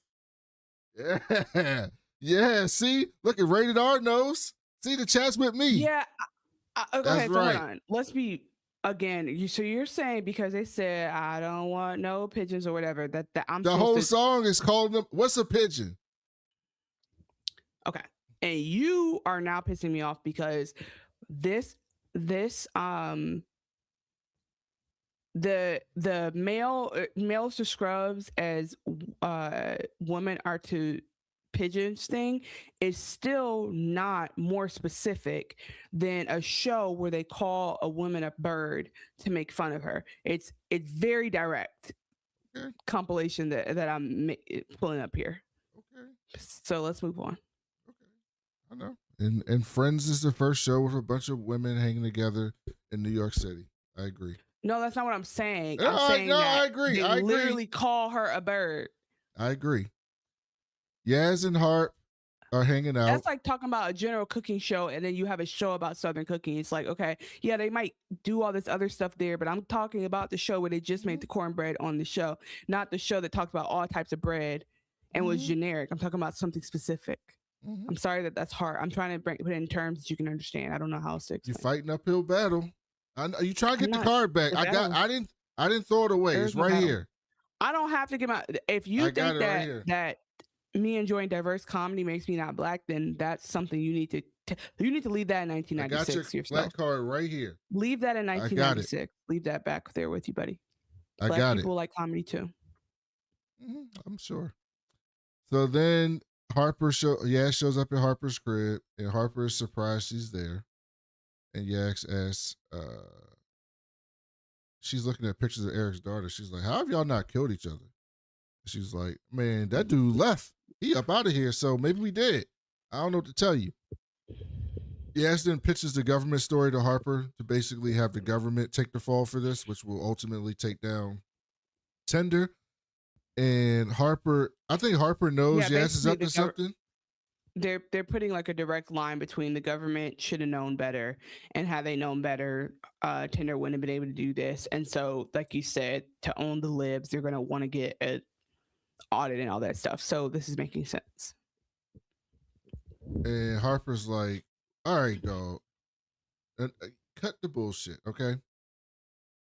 Yeah, yeah. See, look at Rated R knows. See, the chat's with me. Yeah. Okay, so right. hold on. Let's be again. So you're saying because they said I don't want no pigeons or whatever that I'm the whole song is called them. What's a pigeon? Okay, and you are now pissing me off because this the males to scrubs as women are to pigeons thing is still not more specific than a show where they call a woman a bird to make fun of her. It's very direct compilation that I'm pulling up here. Okay, so let's move on. Okay, I know. And Friends is the first show with a bunch of women hanging together in New York City. I agree. No, that's not what I'm saying. No, I'm saying that I agree. They literally call her a bird. I agree. Yaz and Harp are hanging out. That's like talking about a general cooking show, and then you have a show about Southern cooking. It's like, okay, yeah, they might do all this other stuff there, but I'm talking about the show where they just made the cornbread on the show, not the show that talked about all types of bread and was generic. I'm talking about something specific. I'm sorry that's hard. I'm trying to put it in terms that you can understand. I don't know how to explain. You're fighting uphill battle. You try to get the card back. I didn't throw it away. It's right here. I don't have to get my. If you think that me enjoying diverse comedy makes me not black, then that's something you need to leave that in 1996. I got your black card right here. Leave that in 1996. Leave that back there with you, buddy. Black people like comedy too. I'm sure. So then Harper shows up at Harper's crib, and Harper is surprised she's there. And Yax asks, she's looking at pictures of Eric's daughter. She's like, how have y'all not killed each other? She's like, man, that dude left. He up out of here, so maybe we did. I don't know what to tell you. Yax then pitches the government story to Harper to basically have the government take the fall for this, which will ultimately take down Tender. And I think Harper knows Yax is up to something. They're putting like a direct line between the government should have known better, and had they known better, Tender wouldn't have been able to do this. And so, like you said, to own the libs, they're going to want to get an audit and all that stuff. So this is making sense. And Harper's like, all right, dog, cut the bullshit, okay?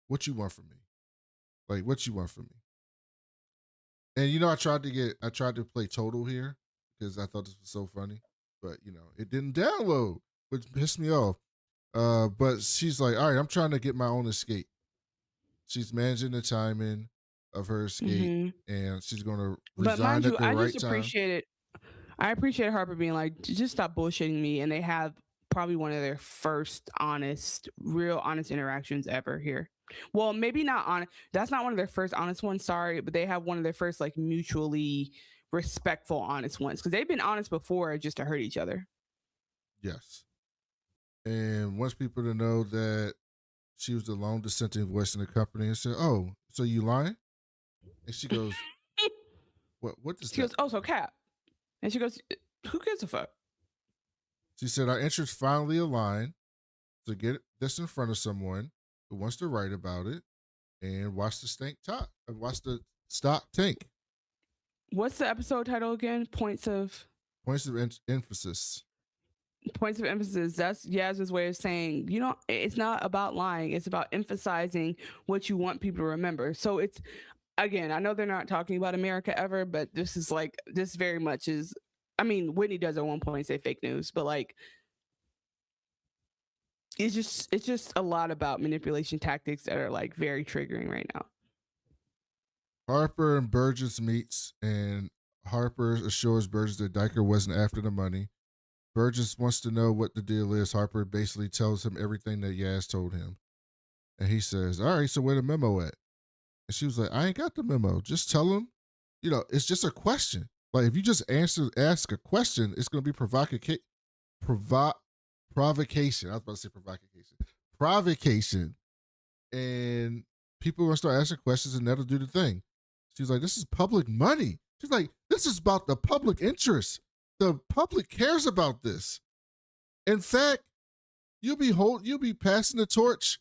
What you want from me? Like, what you want from me? And I tried to play Total here, because I thought this was so funny, but it didn't download, which pissed me off. But she's like, all right, I'm trying to get my own escape. She's managing the timing of her escape, and she's going to resign at the right time. I appreciate Harper being like, just stop bullshitting me. And they have probably one of their first real honest interactions ever here. Well, maybe not honest. That's not one of their first honest ones. Sorry, but they have one of their first like mutually respectful, honest ones, because they've been honest before just to hurt each other. Yes. And wants people to know that she was the lone dissenting voice in the company, and said, oh, so you lying? And she goes, what does she goes, oh, so cap. And she goes, who gives a fuck? She said, our interests finally align to get this in front of someone who wants to write about it and watch the stock tank. What's the episode title again? Points of emphasis. Points of emphasis. That's Yasmin's way of saying, it's not about lying. It's about emphasizing what you want people to remember. So it's, again, I know they're not talking about America ever, but this very much is, I mean, Whitney does at one point say fake news, but like, it's just a lot about manipulation tactics that are like very triggering right now. Harper and Burgess meets, and Harper assures Burgess that Diker wasn't after the money. Burgess wants to know what the deal is. Harper basically tells him everything that Yaz told him. And he says, all right, so where the memo at? And she was like, I ain't got the memo. Just tell him it's just a question. Like if you just ask a question, it's going to be provocation. I was about to say provocation, and people are going to start asking questions, and that'll do the thing. She's like, this is public money. She's like, this is about the public interest. The public cares about this. In fact, you'll be passing the torch,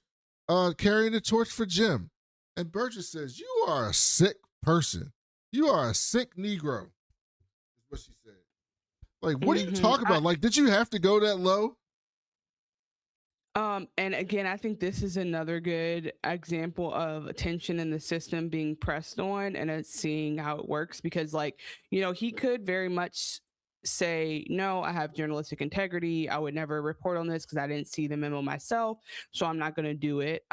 carrying the torch for Jim. And Burgess says, you are a sick person. You are a sick Negro. Is what she said. Like, what are you talking about? Like, did you have to go that low? And again, I think this is another good example of attention in the system being pressed on and seeing how it works, because he could very much say, no, I have journalistic integrity. I would never report on this because I didn't see the memo myself. So I'm not going to do it.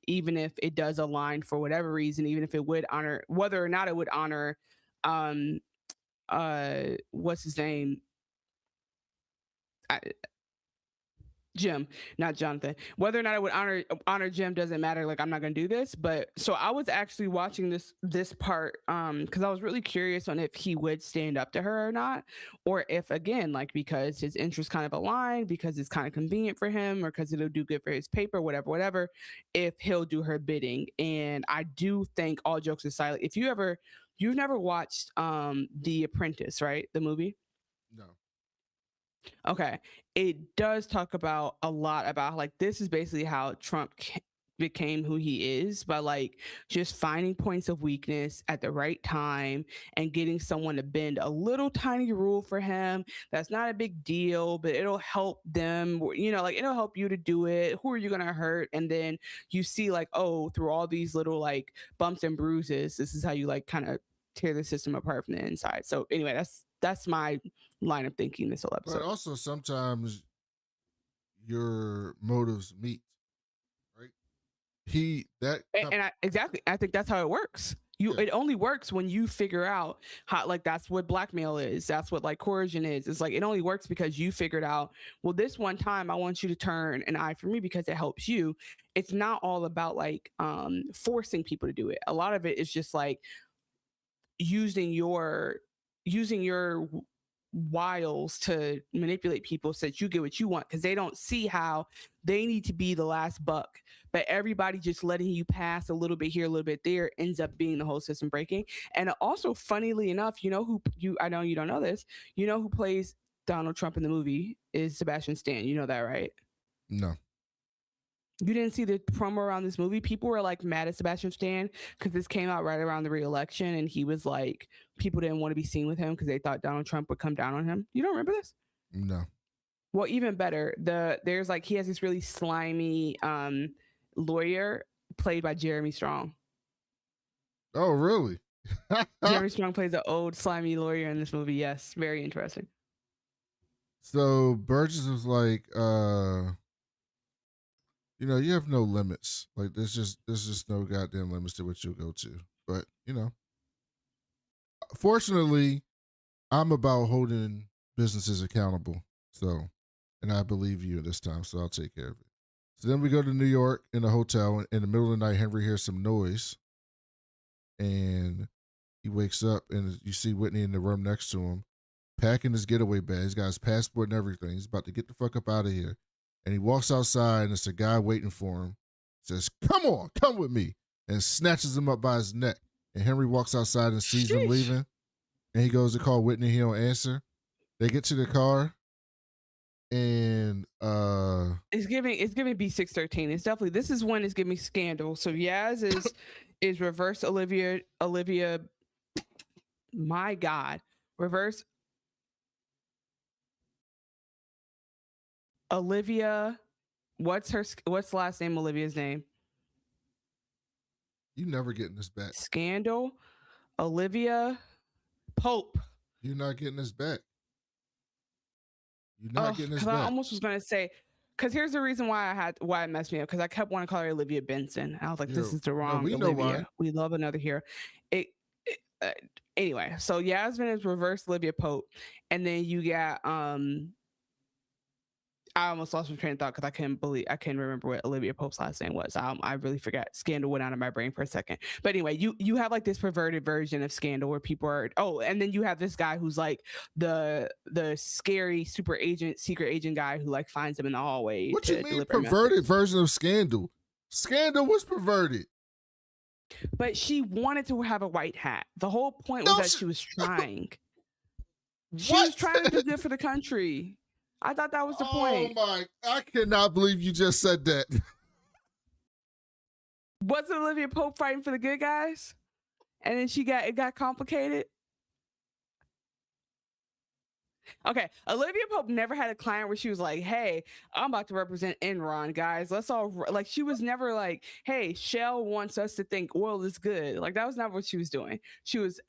Even if it does align for whatever reason, even if it would honor, whether or not it would honor, what's his name? Jim, not Jonathan. Whether or not I would honor Jim doesn't matter. Like, I'm not gonna do this. But so I was actually watching this part because I was really curious on if he would stand up to her or not, or if, again, because his interests kind of align, because it's kind of convenient for him, or because it'll do good for his paper, whatever, if he'll do her bidding. And I do think, all jokes aside, if you've never watched The Apprentice, right? The movie? No. Okay. It does talk about a lot about this is basically how Trump became who he is, by just finding points of weakness at the right time and getting someone to bend a little tiny rule for him. That's not a big deal, but it'll help them, it'll help you to do it. Who are you going to hurt? And then you see through all these little bumps and bruises, this is how you kind of tear the system apart from the inside. So anyway, that's my line of thinking this whole episode. But also sometimes your motives meet, right? Exactly. I think that's how it works. It only works when you figure out how, that's what blackmail is. That's what coercion is. It's it only works because you figured out, well, this one time I want you to turn an eye for me because it helps you. It's not all about forcing people to do it. A lot of it is just using your wiles to manipulate people so that you get what you want, because they don't see how they need to be the last buck, but everybody just letting you pass a little bit here, a little bit there, ends up being the whole system breaking. And also, funnily enough, I know you don't know this, who plays Donald Trump in the movie is Sebastian Stan. You know that, right? No. You didn't see the promo around this movie? People were mad at Sebastian Stan because this came out right around the re-election, and he was people didn't want to be seen with him because they thought Donald Trump would come down on him. You don't remember this? No. Well, even better, there's he has this really slimy lawyer played by Jeremy Strong. Oh, really? Jeremy Strong plays an old slimy lawyer in this movie. Yes, very interesting. So Burgess was you have no limits. There's just no goddamn limits to what you'll go to. But, fortunately, I'm about holding businesses accountable. So, and I believe you this time, so I'll take care of it. So then we go to New York in a hotel. In the middle of the night, Henry hears some noise. And he wakes up, and you see Whitney in the room next to him, packing his getaway bag. He's got his passport and everything. He's about to get the fuck up out of here. And he walks outside, and it's a guy waiting for him. Says, come on, come with me. And snatches him up by his neck. And Henry walks outside and sees him leaving. And he goes to call Whitney. He don't answer. They get to the car. And it's giving B613. It's definitely, this is when it's giving Scandal. So Yaz is reverse Olivia. My God. Reverse Olivia, what's the last name? Olivia's name. You never getting this back. Scandal, Olivia Pope. You're not getting this back. You're not getting this back. I almost was gonna say, because here's the reason why it messed me up, because I kept wanting to call her Olivia Benson. I was like, this is the wrong we Olivia. Know why. We love another hero. Anyway, so Yasmin is reverse Olivia Pope, and then you got I almost lost my train of thought because I couldn't remember what Olivia Pope's last name was. I really forgot. Scandal went out of my brain for a second. But anyway, you have like this perverted version of Scandal where people are and then you have this guy who's like the scary secret agent guy who like finds him in the hallway. What you mean perverted version of Scandal? Scandal was perverted. But she wanted to have a white hat. The whole point was that she was trying. She was trying to do good for the country. I thought that was the point. Oh my, I cannot believe you just said that. Wasn't Olivia Pope fighting for the good guys? And then it got complicated? Okay, Olivia Pope never had a client where she was like, hey, I'm about to represent Enron, guys. Let's all, like, she was never like, hey, Shell wants us to think oil is good. Like, that was not what she was doing. She was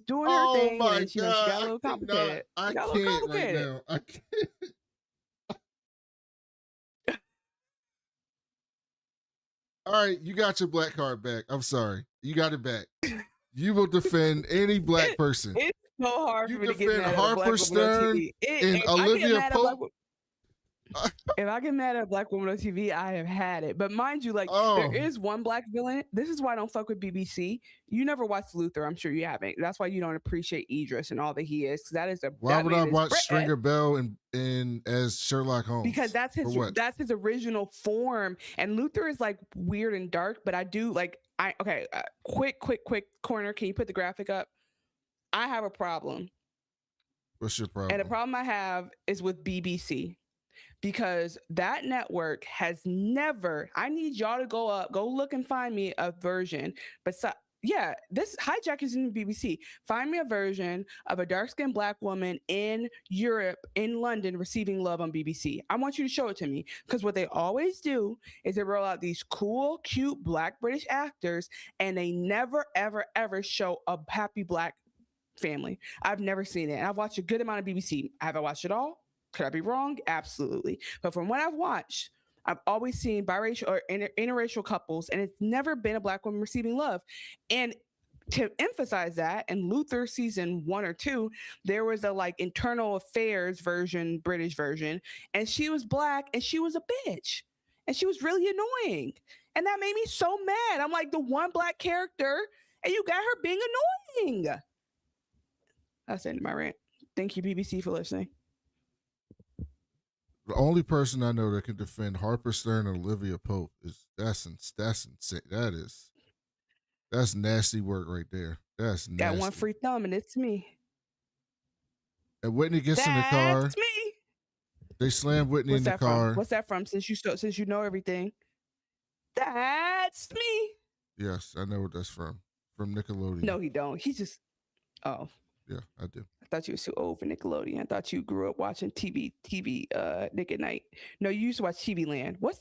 doing her thing, and then, she got a little complicated. I can't right now. I can't. All right, you got your black card back. I'm sorry. You got it back. You will defend any black person. It's so hard for me to get mad at Harper Stern and Olivia Pope. If I get mad at a black woman on TV, I have had it. But mind you, like, there is one black villain. This is why I don't fuck with BBC. You never watched Luther. I'm sure you haven't. That's why you don't appreciate Idris and all that he is. Because that is Why would I watch Stringer Bell and as Sherlock Holmes? Because that's his original form. And Luther is like weird and dark. But I do like quick corner. Can you put the graphic up? I have a problem. What's your problem? And the problem I have is with BBC. Because that network has never, I need y'all to go look and find me a version. But this hijack is in the BBC. Find me a version of a dark-skinned black woman in Europe, in London, receiving love on BBC. I want you to show it to me. Because what they always do is they roll out these cool, cute black British actors, and they never, ever, ever show a happy black family. I've never seen it. And I've watched a good amount of BBC. Have I watched it all? Could I be wrong? Absolutely. But from what I've watched, I've always seen biracial or interracial couples, and it's never been a black woman receiving love. And to emphasize that, in Luther season 1 or 2, there was a like internal affairs version, British version, and she was black and she was a bitch. And she was really annoying. And that made me so mad. I'm like, the one black character, and you got her being annoying. That's the end of my rant. Thank you, BBC, for listening. The only person I know that can defend Harper Stern and Olivia Pope that's insane. That's nasty work right there. That's nasty. Got one free thumb, and it's me. And Whitney gets in the car. That's me. They slam Whitney in the car. What's that from? Since you know everything. That's me. Yes, I know what that's from. From Nickelodeon. No, he don't. He just. Oh. Yeah, I do. I thought you were too old for Nickelodeon. I thought you grew up watching TV Nick at Night. No, you used to watch TV Land. I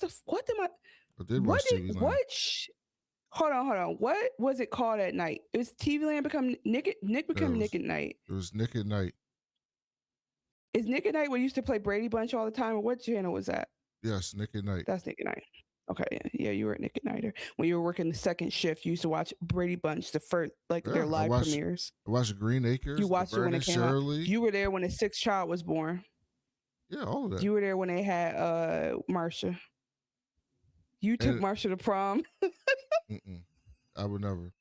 did watch TV Land. Hold on. What was it called at night? It was TV Land become Nick become Nick at Night. It was Nick at Night. Is Nick at Night what used to play Brady Bunch all the time? Or what channel was that? Yes, Nick at Night. That's Nick at Night. Okay, yeah, you were at Nick at Nighter. When you were working the second shift, you used to watch Brady Bunch, the first, their live premieres. I watched Green Acres. You watched it when it came out. You were there when the sixth child was born. Yeah, all of that. You were there when they had Marsha. You took Marsha to prom. I would never.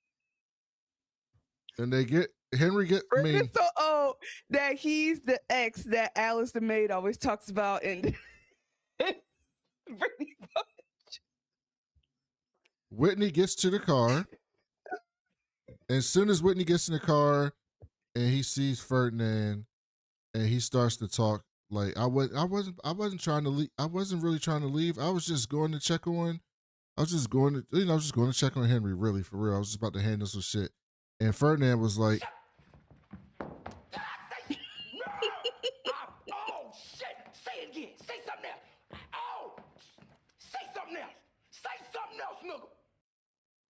And Henry get It's so old that he's the ex that Alice the maid always talks about in Brady Bunch. Whitney gets to the car. And as soon as Whitney gets in the car and he sees Ferdinand and he starts to talk, like I wasn't trying to leave. I wasn't really trying to leave. I was just going to check on. I was just going to check on Henry, really, for real. I was just about to handle some shit. And Ferdinand was like, oh shit! Say it again. Say something else. Oh, say something else. Say something else, nigga.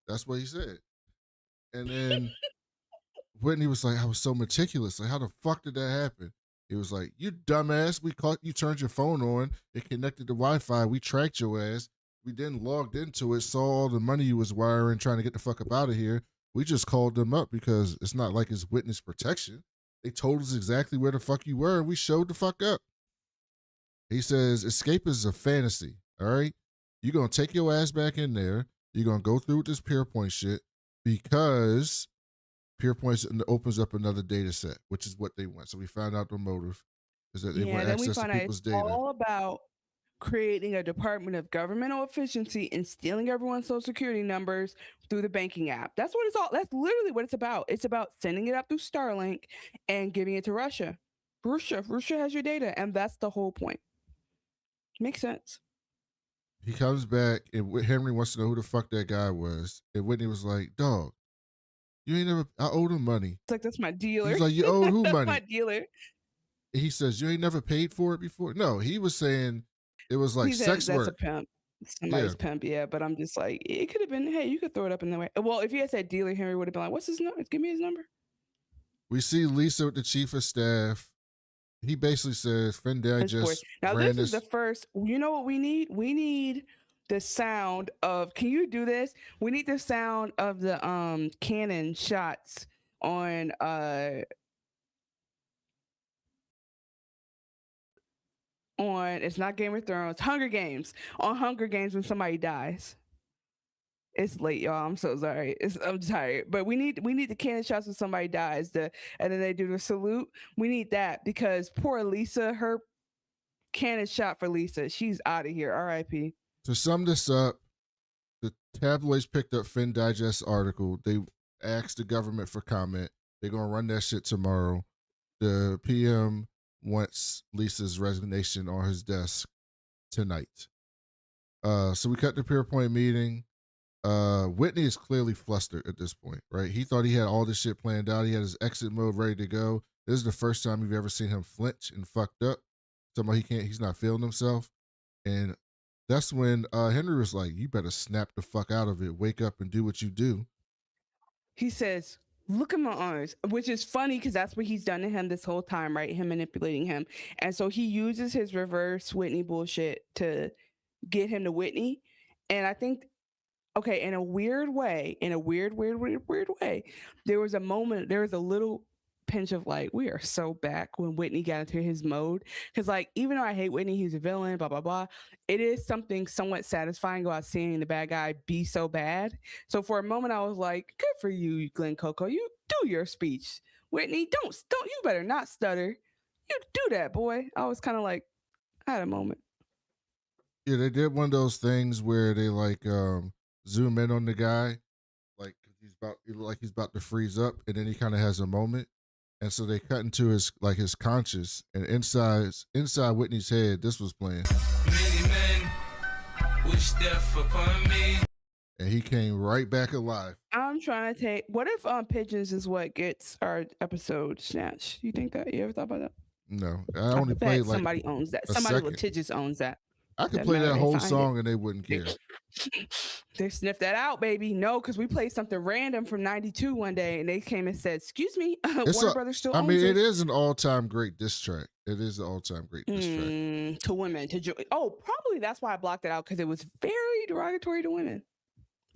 That's what he said. And then Whitney was like, I was so meticulous. Like, how the fuck did that happen? He was like, you dumbass. We caught you, turned your phone on. It connected to Wi-Fi. We tracked your ass. We then logged into it, saw all the money you was wiring, trying to get the fuck up out of here. We just called them up because it's not like it's witness protection. They told us exactly where the fuck you were. We showed the fuck up. He says escape is a fantasy. All right, you're gonna take your ass back in there. You're gonna go through this Pierpoint shit because Pierpoint opens up another data set, which is what they want. So we found out the motive is that they want access to people's data. All about creating a department of governmental efficiency and stealing everyone's social security numbers through the banking app. That's what it's all. That's literally what it's about. It's about sending it up through Starlink and giving it to Russia. Russia has your data, and that's the whole point. Makes sense. He comes back, and Henry wants to know who the fuck that guy was, and Whitney was like, "Dog, you ain't never. I owed him money." It's like, that's my dealer. He's like, "You owed who money?" My dealer. He says, "You ain't never paid for it before." No, he was saying it was like sex work. That's a pimp. Somebody's pimp, yeah. But I'm just like, it could have been, hey, you could throw it up in the way. Well, if he had said dealer, Henry would have been like, what's his number? Give me his number. We see Lisa with the chief of staff. He basically says, Finn Digest. Now, this is the first, you know what we need? We need the sound of, can you do this? We need the sound of the cannon shots on it's not Game of Thrones, Hunger Games. On Hunger Games when somebody dies. It's late, y'all. I'm so sorry. I'm tired. But we need the cannon shots when somebody dies. And then they do the salute. We need that because poor Lisa, her cannon shot for Lisa. She's out of here. R.I.P. To sum this up, the tabloids picked up Finn Digest article. They asked the government for comment. They're gonna run that shit tomorrow. The PM wants Lisa's resignation on his desk tonight. So we cut the Pierpoint meeting. Whitney is clearly flustered at this point, right? He thought he had all this shit planned out. He had his exit mode ready to go. This is the first time you've ever seen him flinch and fucked up. Somebody he's not feeling himself. And that's when Henry was like, you better snap the fuck out of it. Wake up and do what you do. He says, look at my arms, which is funny because that's what he's done to him this whole time, right? Him manipulating him. And so he uses his reverse Whitney bullshit to get him to Whitney. And I think, okay, in a weird way, there was a moment, there was a little pinch of like, we are so back when Whitney got into his mode. Because like, even though I hate Whitney, he's a villain, blah, blah, blah. It is something somewhat satisfying about seeing the bad guy be so bad. So for a moment, I was like, good for you, Glenn Coco. You do your speech. Whitney, don't, you better not stutter. You do that, boy. I was kind of like, I had a moment. Yeah, they did one of those things where they like zoom in on the guy, like he's about to freeze up, and then he kind of has a moment. And so they cut into his conscious, and inside Whitney's head, this was playing. Many men wish death upon me. And he came right back alive. I'm trying to take, what if pigeons is what gets our episode snatched? You think that? You ever thought about that? No, I only played like somebody owns that. Somebody litigious owns that. I could play that whole song and they wouldn't care. They sniffed that out, baby. No, because we played something random from '92 one day, and they came and said, "Excuse me, Warner Brothers still owns it." It is an all-time great diss track. It is an all-time great diss track to women. Probably that's why I blocked it out because it was very derogatory to women,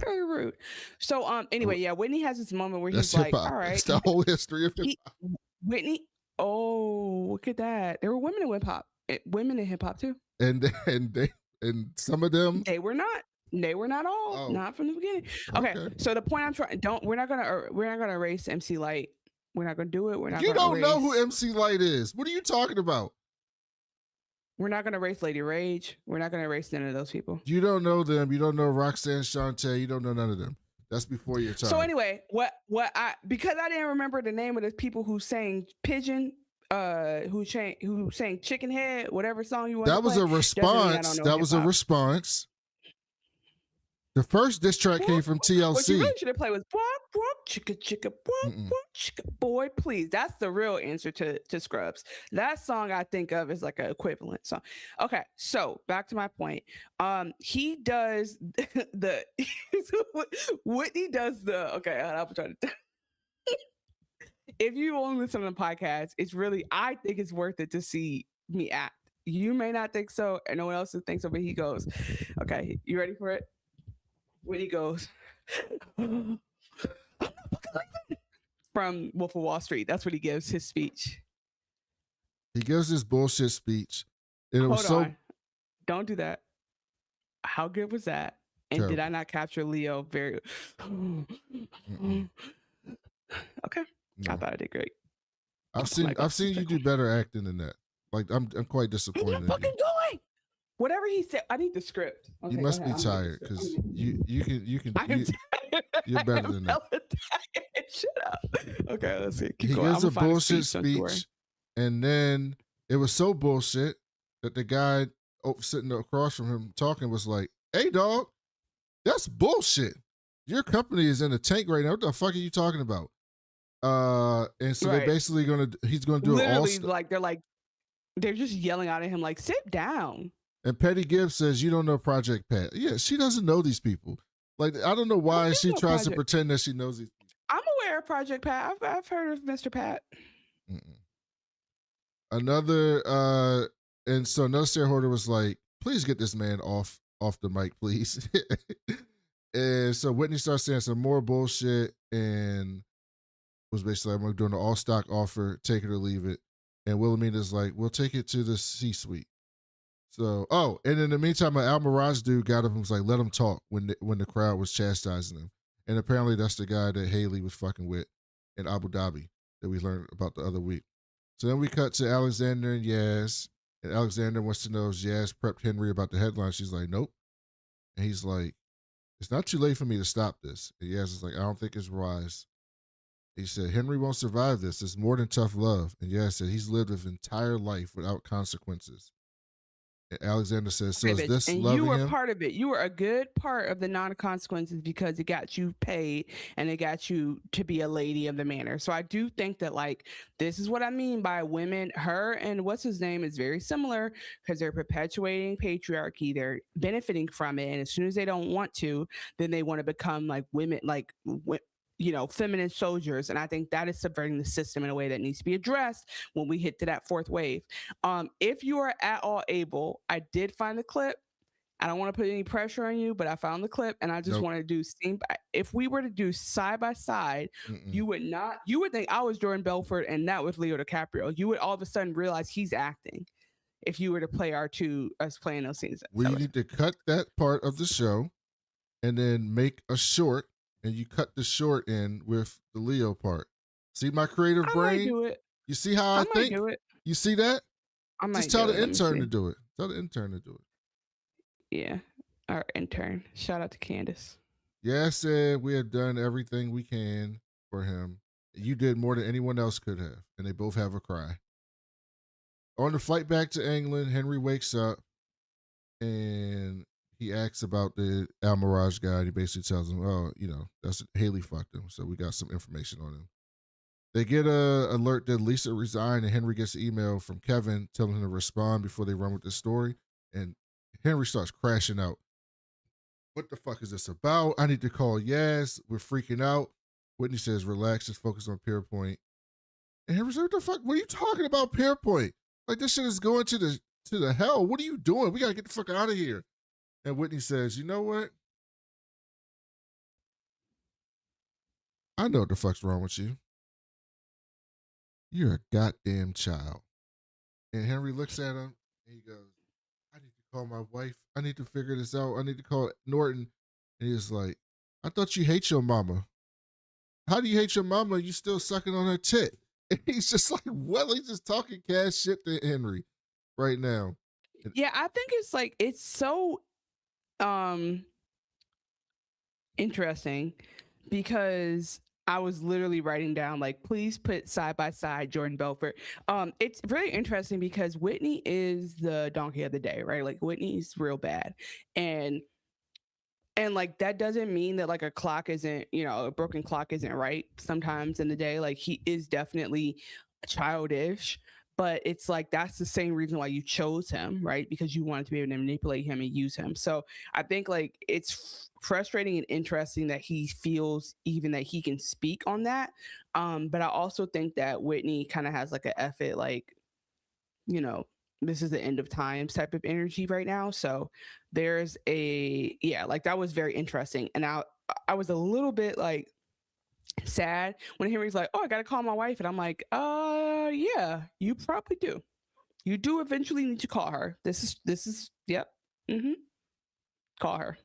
very rude. So anyway, yeah, Whitney has this moment where he's like, "All right, it's the whole history of hip-hop." Whitney, oh, look at that. There were women in hip-hop, women in hip-hop too. And some of them they were not all not from the beginning. Okay. So the point I'm trying, we're not gonna erase MC Lyte. We're not gonna do it. You don't know who MC Lyte is. What are you talking about? We're not gonna erase Lady Rage. We're not gonna erase none of those people. You don't know them. You don't know Roxanne Shante. You don't know none of them. That's before your time. So anyway, because I didn't remember the name of the people who sang Pigeon, who sang Chicken Head, whatever song you want. That was a response. That was a response. The first diss track came from TLC. What you really should have played was chicka chicka chicka. Boy, please. That's the real answer to Scrubs. That song I think of is like an equivalent song. Okay, so back to my point. He does the Whitney does the I'm trying to. If you only listen to the podcast, I think it's worth it to see me act. You may not think so, and no one else thinks so, but he goes, okay, you ready for it? When he goes, from Wolf of Wall Street, that's what he gives his speech. He gives this bullshit speech. And it was so. On. Don't do that. How good was that? And Terrible. did I not capture Leo very? Okay, no. I thought I did great. I've seen you do better acting than that. Like I'm quite disappointed. I'm fucking going. Whatever he said, I need the script. Okay, you must be tired because you can. You're better than that. Shut up. Okay, let's see. He gives a bullshit speech, and then it was so bullshit that the guy sitting across from him talking was like, "Hey, dog, that's bullshit. Your company is in a tank right now. What the fuck are you talking about?" And so they're basically he's gonna do it all. Like they're just yelling out at him like, "Sit down." And Petty Gibbs says, "You don't know Project Pat." Yeah, she doesn't know these people. Like, I don't know why she tries to pretend that she knows these people. I'm aware of Project Pat. I've heard of Mr. Pat. Another shareholder was like, "Please get this man off the mic, please." And so Whitney starts saying some more bullshit and was basically, "I'm doing an all stock offer, take it or leave it." And Wilhelmina's like, "We'll take it to the C-suite." So, and in the meantime, an Al Mirage dude got up and was like, "Let him talk," when the crowd was chastising him. And apparently that's the guy that Haley was fucking with in Abu Dhabi that we learned about the other week. So then we cut to Alexander and Yaz. And Alexander wants to know if Yaz prepped Henry about the headline. She's like, "Nope." And he's like, "It's not too late for me to stop this." And Yaz is like, "I don't think it's wise." He said, "Henry won't survive this. It's more than tough love." And Yaz said, "He's lived his entire life without consequences." And Alexander says, "So is this and loving him?" You were part of it. You were a good part of the non-consequences because it got you paid and it got you to be a lady of the manor. So I do think that, like, this is what I mean by women. Her and what's his name is very similar because they're perpetuating patriarchy. They're benefiting from it. And as soon as they don't want to, then they want to become like women, feminine soldiers. And I think that is subverting the system in a way that needs to be addressed when we hit to that fourth wave. If you are at all able, I did find the clip. I don't want to put any pressure on you, but I found the clip and I just want to do if we were to do side by side, you would think I was Jordan Belfort and that was Leo DiCaprio. You would all of a sudden realize he's acting if you were to play us playing those scenes. We need to cut that part of the show and then make a short. And you cut the short in with the Leo part. See my creative brain? Might do it. You see how I think? Do it. You see that? Just tell the intern to do it. Tell the intern to do it. Yeah. Our intern. Shout out to Candace. Yeah, said we had done everything we can for him. You did more than anyone else could have. And they both have a cry. On the flight back to England, Henry wakes up and he asks about the Al Mirage guy. And he basically tells him, that's Haley fucked him. So we got some information on him. They get a alert that Lisa resigned, and Henry gets an email from Kevin telling him to respond before they run with the story. And Henry starts crashing out. What the fuck is this about? I need to call Yaz. We're freaking out. Whitney says, "Relax, just focus on Pierpoint." And Henry's like, "What the fuck? What are you talking about, Pierpoint? Like, this shit is going to the hell. What are you doing? We gotta get the fuck out of here." And Whitney says, "You know what? I know what the fuck's wrong with you. You're a goddamn child." And Henry looks at him and he goes, "I need to call my wife. I need to figure this out. I need to call Norton." And he's like, "I thought you hate your mama. How do you hate your mama? You still sucking on her tit?" And he's just like, well, he's just talking cash shit to Henry right now. Yeah, I think it's so interesting because I was literally writing down, like, please put side by side Jordan Belfort. It's really interesting because Whitney is the donkey of the day, right? Like, Whitney's real bad. And like, that doesn't mean that like a clock isn't, a broken clock isn't right sometimes in the day. Like, he is definitely childish, but it's like, that's the same reason why you chose him, right? Because you wanted to be able to manipulate him and use him. So I think like it's frustrating and interesting that he feels even that he can speak on that. But I also think that Whitney kind of has like a F it, like, this is the end of times type of energy right now. So there's like that was very interesting. And I was a little bit like sad when Henry's like, "Oh, I gotta call my wife," and I'm like, yeah, you probably do. You do eventually need to call her. This is yep. Call her.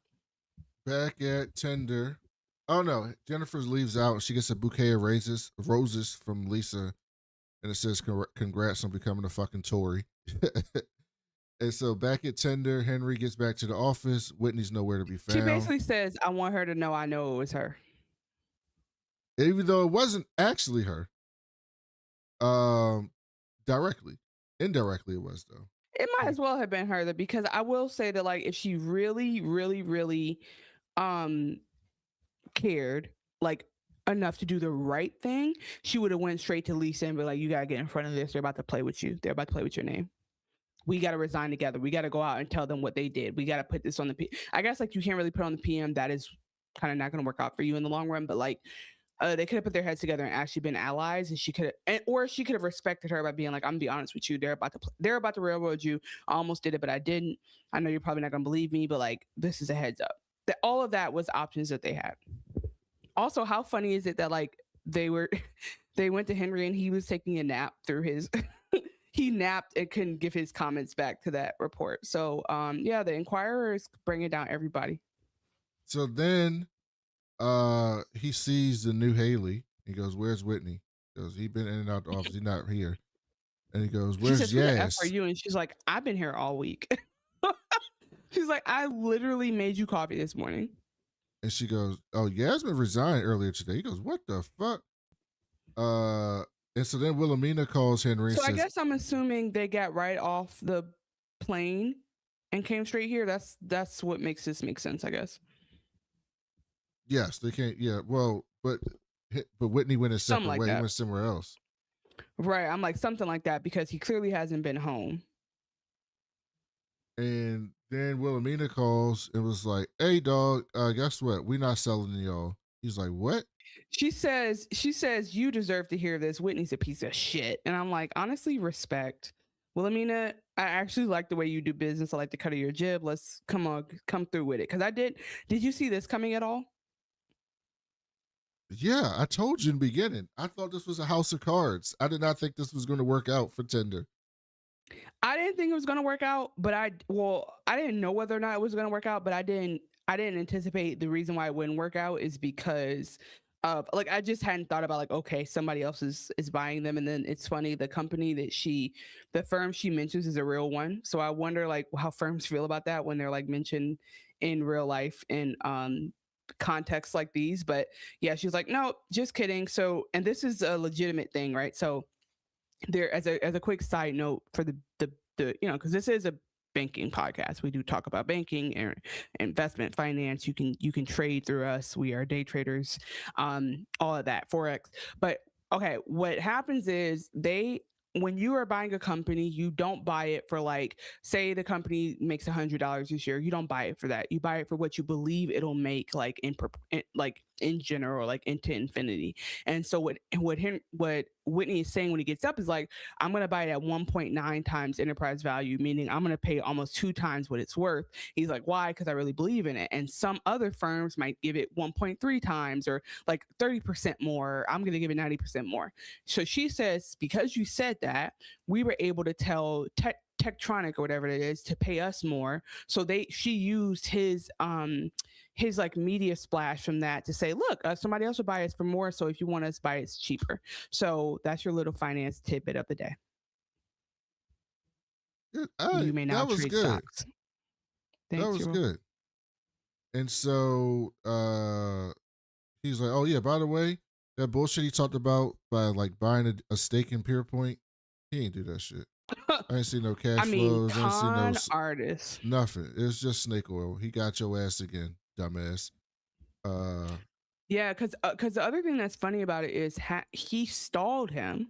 Back at Tinder. Oh no, Jennifer leaves out and she gets a bouquet of roses from Lisa, and it says congrats on becoming a fucking Tory. And so back at Tinder, Henry gets back to the office. Whitney's nowhere to be found. She basically says, I want her to know I know it was her. Even though it wasn't actually her. Directly. Indirectly it was though. It might as well have been her though, because I will say that like if she really, really, really cared like enough to do the right thing, she would have went straight to Lisa and be like, you gotta get in front of this. They're about to play with you. They're about to play with your name. We got to resign together. We got to go out and tell them what they did. We got to put this on the I guess like you can't really put on the PM. That is kind of not going to work out for you in the long run. But like they could have put their heads together and actually been allies, and she could have, or she could have respected her by being like, I'm gonna be honest with you. They're about to railroad you. I almost did it, but I didn't. I know you're probably not going to believe me, but like this is a heads up. That all of that was options that they had. Also, how funny is it that like they went to Henry and he was taking a nap through his. He napped and couldn't give his comments back to that report. So, yeah, the Inquirer is bringing down everybody. So then he sees the new Haley. He goes, where's Whitney? He goes, he's been in and out the office. He's not here. And he goes, where's Yas? Who the F are you? And she's like, I've been here all week. She's like, I literally made you coffee this morning. And she goes, oh, Yasmin resigned earlier today. He goes, what the fuck? And so then Wilhelmina calls Henry and says, I says, guess I'm assuming they got right off the plane and came straight here. That's what makes this make sense, I guess. Yes, they can't. Yeah, well, but Whitney went a separate way. He went somewhere else. Right. I'm like, something like that, because he clearly hasn't been home. And then Wilhelmina calls and was like, hey, dog, guess what? We're not selling to y'all. He's like, what? She says, you deserve to hear this. Whitney's a piece of shit. And I'm like, honestly, respect. Wilhelmina, I actually like the way you do business. I like the cut of your jib. Let's come through with it. Because I did you see this coming at all? Yeah, I told you in the beginning. I thought this was a house of cards. I did not think this was going to work out for Tinder. I didn't think it was going to work out, but I didn't know whether or not it was going to work out, but I didn't anticipate the reason why it wouldn't work out is because of like, I just hadn't thought about like, okay, somebody else is buying them. And then it's funny, the company that the firm she mentions is a real one. So I wonder like how firms feel about that when they're like mentioned in real life in contexts like these. But yeah, she's like, no, just kidding. So, and this is a legitimate thing, right? So there, as a quick side note for the because this is a banking podcast, we do talk about banking and investment finance. You can trade through us. We are day traders, all of that, forex. But okay, what happens is when you are buying a company, you don't buy it for like, say the company makes $100 this year. You don't buy it for that. You buy it for what you believe it'll make, like in general, like into infinity. And so what Whitney is saying when he gets up is like, I'm going to buy it at 1.9 times enterprise value, meaning I'm going to pay almost 2 times what it's worth. He's like, why? Because I really believe in it. And some other firms might give it 1.3 times or like 30% more. I'm going to give it 90% more. So she says, because you said that, we were able to tell Tektronic or whatever it is to pay us more. So she used his like media splash from that to say, look, somebody else will buy us for more. So if you want us to buy it's cheaper. So that's your little finance tidbit of the day. You may now trade stocks. That was good. And so he's like, oh yeah, by the way, that bullshit he talked about by like buying a stake in Pierpoint, he ain't do that shit. I ain't see no cash flows. I ain't see no artists. Nothing. It's just snake oil. He got your ass again, dumbass. Yeah, because the other thing that's funny about it is he stalled him,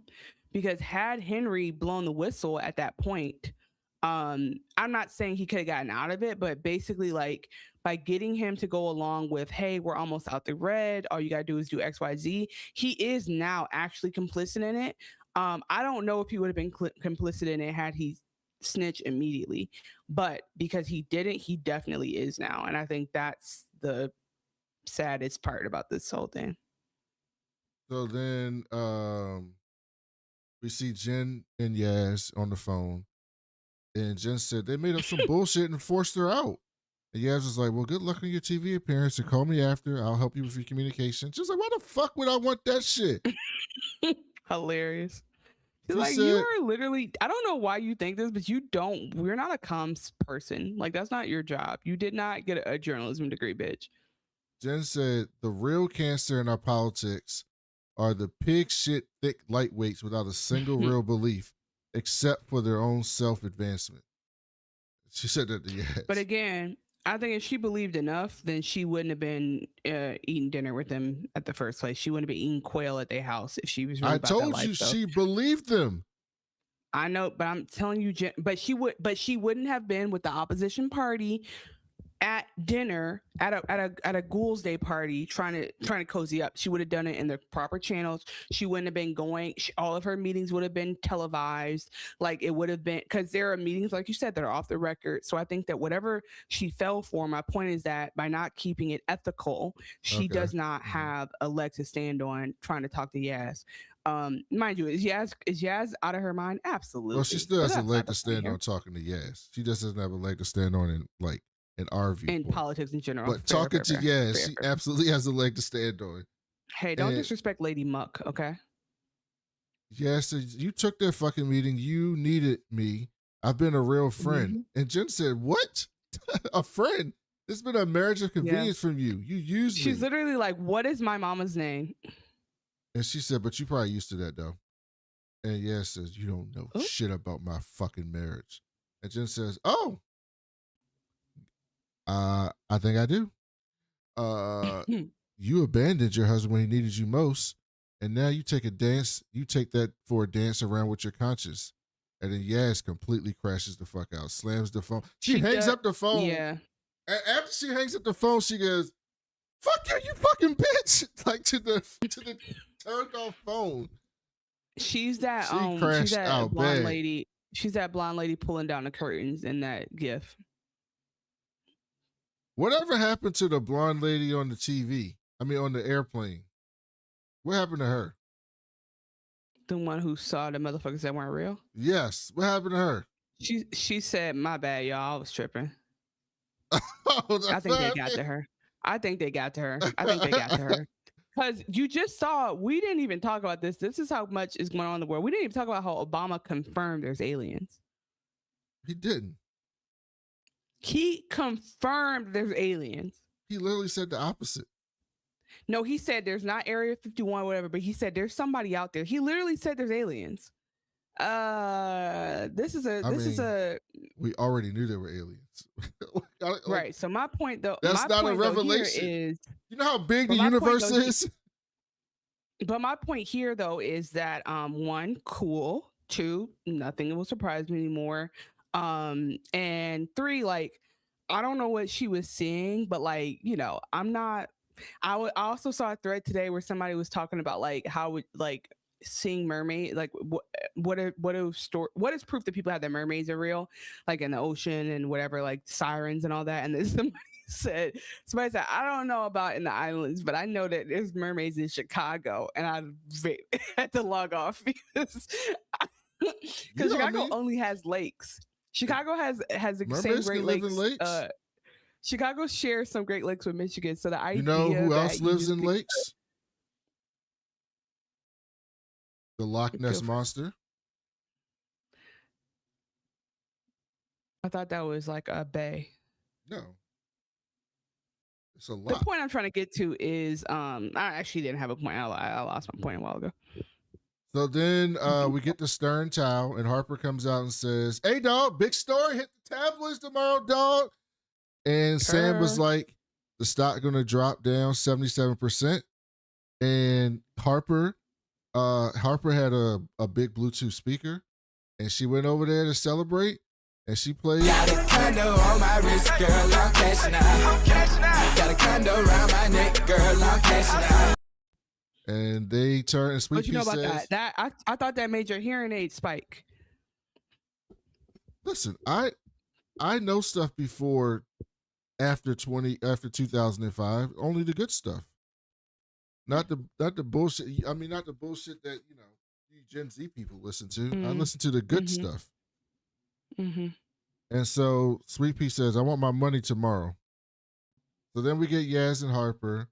because had Henry blown the whistle at that point, I'm not saying he could have gotten out of it, but basically like by getting him to go along with, hey, we're almost out the red, all you gotta do is do XYZ, he is now actually complicit in it. I don't know if he would have been complicit in it had he snitched immediately, but because he didn't, he definitely is now. And I think that's the saddest part about this whole thing. So then we see Jen and Yaz on the phone. And Jen said they made up some bullshit and forced her out. And Yaz was like, well, good luck on your TV appearance and call me after. I'll help you with your communication. She was like, why the fuck would I want that shit? Hilarious. She's She like, said- you are literally, I don't know why you think this, but we're not a comms person. Like, that's not your job. You did not get a journalism degree, bitch. Jen said the real cancer in our politics are the pig shit thick lightweights without a single real belief, except for their own self-advancement. She said that to Yaz. But again, I think if she believed enough, then she wouldn't have been eating dinner with them at the first place. She wouldn't have been eating quail at their house if she was really I about told that life, you though. she believed them. I know, but I'm telling you, but she wouldn't have been with the opposition party at dinner at a Ghouls Day party trying to cozy up. She would have done it in the proper channels. She wouldn't have been going. All of her meetings would have been televised. Like, it would have been, because there are meetings, like you said, that are off the record. So I think that whatever she fell for, my point is that by not keeping it ethical, she does not have a leg to stand on trying to talk to Yaz. Mind you, is Yaz out of her mind? Absolutely. Well, she still has a But leg that's to not the stand point on talking to Yaz. She just doesn't have a leg to stand on in our view. in politics in general. But talking to Yaz, she absolutely has a leg to stand on. Hey, don't disrespect Lady Muck, okay? Yes, you took that fucking meeting. You needed me. I've been a real friend. And Jen said, what? A friend? It's been a marriage of convenience from you. You used me. She's literally like, what is my mama's name? And she said, but you probably used to that, though. And Yaz says, you don't know shit about my fucking marriage. And Jen says, oh, I think I do. You abandoned your husband when he needed you most, and now you take that for a dance around with your conscience. And then Yaz completely crashes the fuck out, slams the phone. She hangs up the phone. Yeah. And after she hangs up the phone, she goes, fuck you, you fucking bitch. Like to the turned off phone. She's that blonde lady. She's that blonde lady pulling down the curtains in that gif. Whatever happened to the blonde lady on the TV? I mean, on the airplane. What happened to her? The one who saw the motherfuckers that weren't real? Yes. What happened to her? She said, my bad, y'all. I was tripping. I think they got to her. I think they got to her. Because you just saw, we didn't even talk about this. This is how much is going on in the world. We didn't even talk about how Obama confirmed there's aliens. He didn't. He confirmed there's aliens. He literally said the opposite. No, he said there's not Area 51, whatever, but he said there's somebody out there. He literally said there's aliens. We already knew there were aliens. Right. So my point though, that's not a revelation. Is, you know how big the universe is? But my point here though is that one, cool. Two, nothing will surprise me anymore. And three, like, I don't know what she was seeing, but like, you know, I also saw a thread today where somebody was talking about like how like seeing mermaid, like what is proof that people have that mermaids are real, like in the ocean and whatever, like sirens and all that. And then somebody said, I don't know about in the islands, but I know that there's mermaids in Chicago, and I had to log off because Chicago only has lakes. Chicago has the mermaids same Great Lakes. Chicago shares some Great Lakes with Michigan, so the idea. You know who else lives in lakes? The Loch Ness Monster. I thought that was like a bay. No. It's a lot. The point I'm trying to get to is, I actually didn't have a point. I lost my point a while ago. So then we get the Stern towel, and Harper comes out and says, hey, dog, big story. Hit the tabloids tomorrow, dog. And Sam was like, the stock going to drop down 77%. And Harper had a big Bluetooth speaker, and she went over there to celebrate, and she played. Got a condo on my wrist, girl, I'm cashing out. Got a condo around my neck, girl, I'm cashing out. And they turn, and Sweet What you know Pea about says, that? I thought that made your hearing aid spike. Listen, I know stuff before, after 2005, only the good stuff. Not the bullshit. I mean, not the bullshit that, you know, you Gen Z people listen to. I listen to the good stuff. And so Sweet Pea says, I want my money tomorrow. So then we get Yaz and Harper.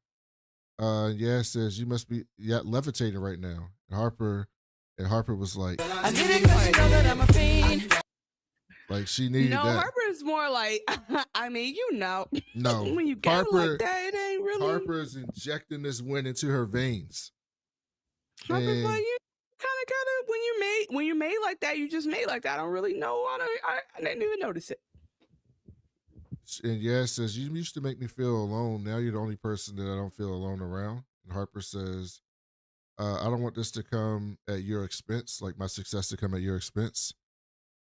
Yaz says, you must be levitating right now. And Harper was like, I need it 'cause you know that I'm a fiend. Like she needed that. Harper is more like, I mean, No, when you get Harper, like that, it ain't really. Harper is injecting this wind into her veins. Harper's like, you kind of when you made like that, you just made like that. I don't really know. I didn't even notice it. And Yaz says, you used to make me feel alone. Now you're the only person that I don't feel alone around. And Harper says, I don't want this to come at your expense, like my success to come at your expense.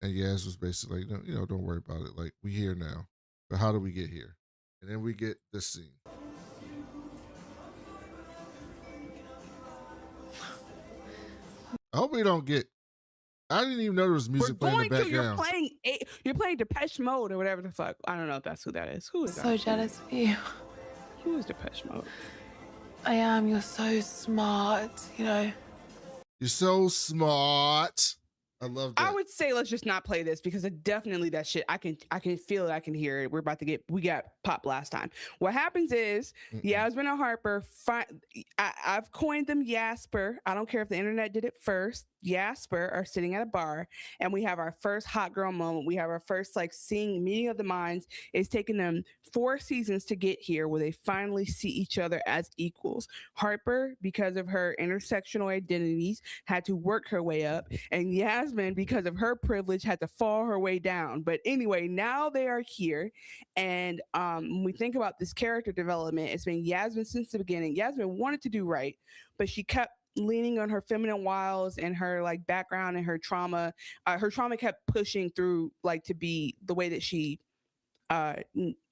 And Yaz was basically like, no, don't worry about it. Like, we here now. But how do we get here? And then we get this scene. I hope we don't get. I didn't even know there was music playing in the background. You're playing Depeche Mode or whatever the fuck. I don't know if that's who that is. Who is that? So jealous of you. Who is Depeche Mode? I am. You're so smart, you know. You're so smart. I love that. I would say let's just not play this because definitely that shit. I can feel it. I can hear it. We got popped last time. What happens is Yasmin and Harper. I've coined them Yasper. I don't care if the internet did it first. Yasper are sitting at a bar, and we have our first hot girl moment. We have our first meeting of the minds. It's taken them 4 seasons to get here, where they finally see each other as equals. Harper, because of her intersectional identities, had to work her way up, and Yasmin, because of her privilege, had to fall her way down. But anyway, now they are here, and when we think about this character development, it's been Yasmin since the beginning. Yasmin wanted to do right, but she kept leaning on her feminine wiles and her background and her trauma. Her trauma kept pushing through to be the way that she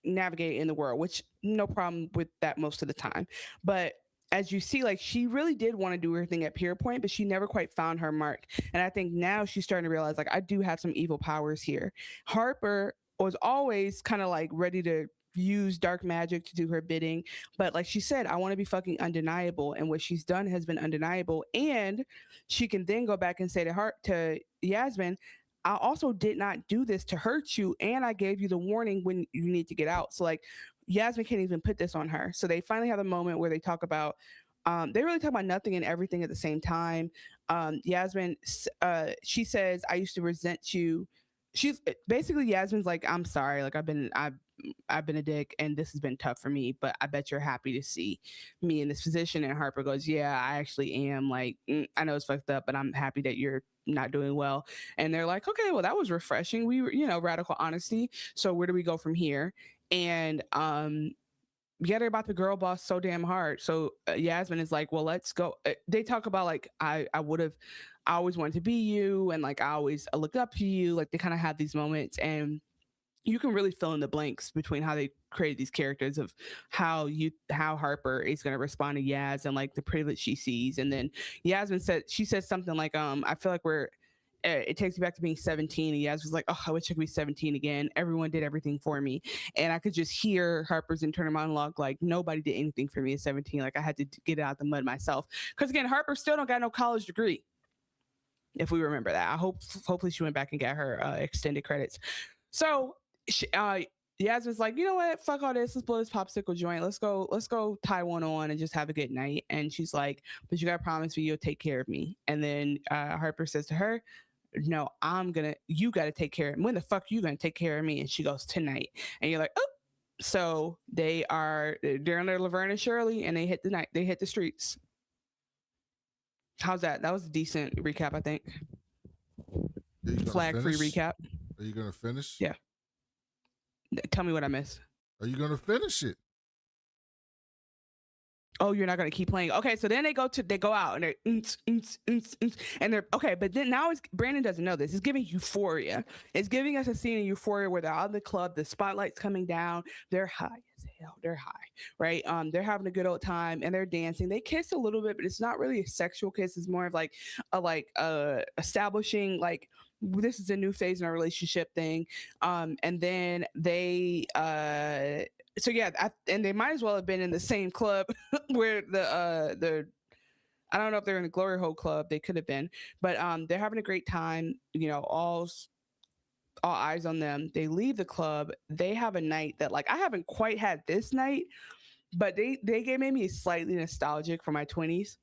navigate in the world, which no problem with that most of the time. But as you see, she really did want to do her thing at Pierpoint, but she never quite found her mark. And I think now she's starting to realize I do have some evil powers here. Harper was always kind of ready to use dark magic to do her bidding, but like she said, I want to be fucking undeniable, and what she's done has been undeniable. And she can then go back and say to Yasmin, I also did not do this to hurt you, and I gave you the warning when you need to get out. So Yasmin can't even put this on her. So they finally have a moment where they talk about they really talk about nothing and everything at the same time. Yasmin, she says, I used to resent you. She's basically, Yasmin's like, I'm sorry, I've been a dick and this has been tough for me, but I bet you're happy to see me in this position. And Harper goes, yeah, I actually am. I know it's fucked up, but I'm happy that you're not doing well. And they're like, okay, well, that was refreshing. We were, radical honesty. So where do we go from here? And they're about the girl boss so damn hard. So Yasmin is like, well, let's go. They talk about I always wanted to be you, and I looked up to you. They kind of have these moments, and you can really fill in the blanks between how they create these characters of how Harper is going to respond to Yaz and the privilege she sees. And then Yasmin said something I feel like it takes me back to being 17. And Yaz was like, oh, I wish I could be 17 again. Everyone did everything for me. And I could just hear Harper's internal monologue, nobody did anything for me at 17. I had to get out the mud myself. Because again, Harper still don't got no college degree. If we remember that. Hopefully she went back and got her extended credits. So Yasmin's like, you know what? Fuck all this. Let's blow this popsicle joint. Let's go tie one on and just have a good night. And she's like, but you gotta promise me you'll take care of me. And then Harper says to her, no, you gotta take care of me. When the fuck are you gonna take care of me? And she goes, tonight. And you're like, oh. So they're under Laverne and Shirley, and they hit the streets. How's that? That was a decent recap, I think. Flag-free recap. Are you gonna finish? Yeah. Tell me what I missed. Are you gonna finish it? Oh, you're not gonna keep playing. Okay, so then they go out and they're okay. But then now Brandon doesn't know this. It's giving Euphoria. It's giving us a scene in Euphoria where they're out of the club, the spotlight's coming down, they're high as hell. They're high, right? They're having a good old time and they're dancing. They kiss a little bit, but it's not really a sexual kiss. It's more of establishing this is a new phase in our relationship thing. And then they and they might as well have been in the same club where the I don't know if they're in the Glory Hole Club. They could have been, but they're having a great time. all eyes on them. They leave the club. They have a night that like I haven't quite had this night, but they made me slightly nostalgic for my 20s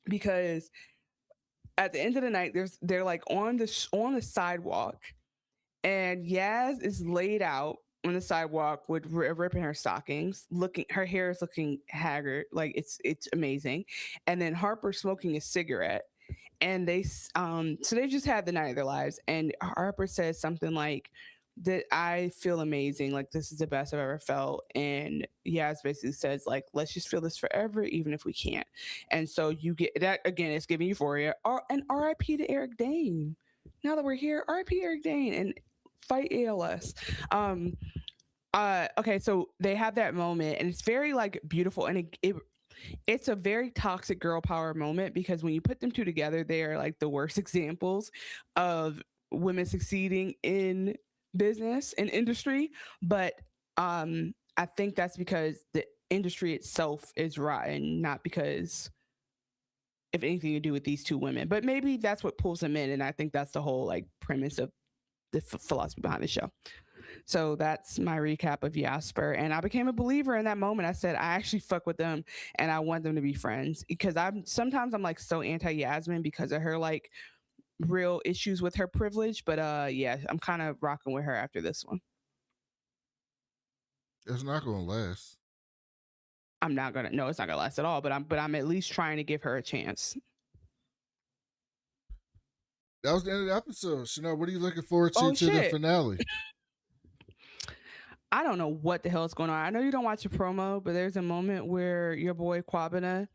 because at the end of the night, they're like on the sidewalk, and Yaz is laid out on the sidewalk with ripping her stockings, her hair is looking haggard, like it's amazing, and then Harper smoking a cigarette, and so they've just had the night of their lives, and Harper says something like that I feel amazing, like this is the best I've ever felt, and Yaz basically says like let's just feel this forever even if we can't. And so you get that again, it's giving euphoria. And RIP to Eric Dane. Now that we're here, RIP Eric Dane and fight ALS. Okay, so they have that moment and it's very like beautiful, and it's a very toxic girl power moment because when you put them two together, they are like the worst examples of women succeeding in business and industry. But I think that's because the industry itself is rotten, not because of anything to do with these two women. But maybe that's what pulls them in, and I think that's the whole like premise of the philosophy behind the show. So that's my recap of Jasper, and I became a believer in that moment. I said I actually fuck with them and I want them to be friends, because sometimes I'm like so anti Yasmin because of her like real issues with her privilege, but yeah, I'm kind of rocking with her after this one. It's not gonna last. It's not gonna last at all, but I'm at least trying to give her a chance. That was the end of the episode. Chanel, what are you looking forward to the finale? I don't know what the hell is going on. I know you don't watch the promo, but there's a moment where your boy Kwabena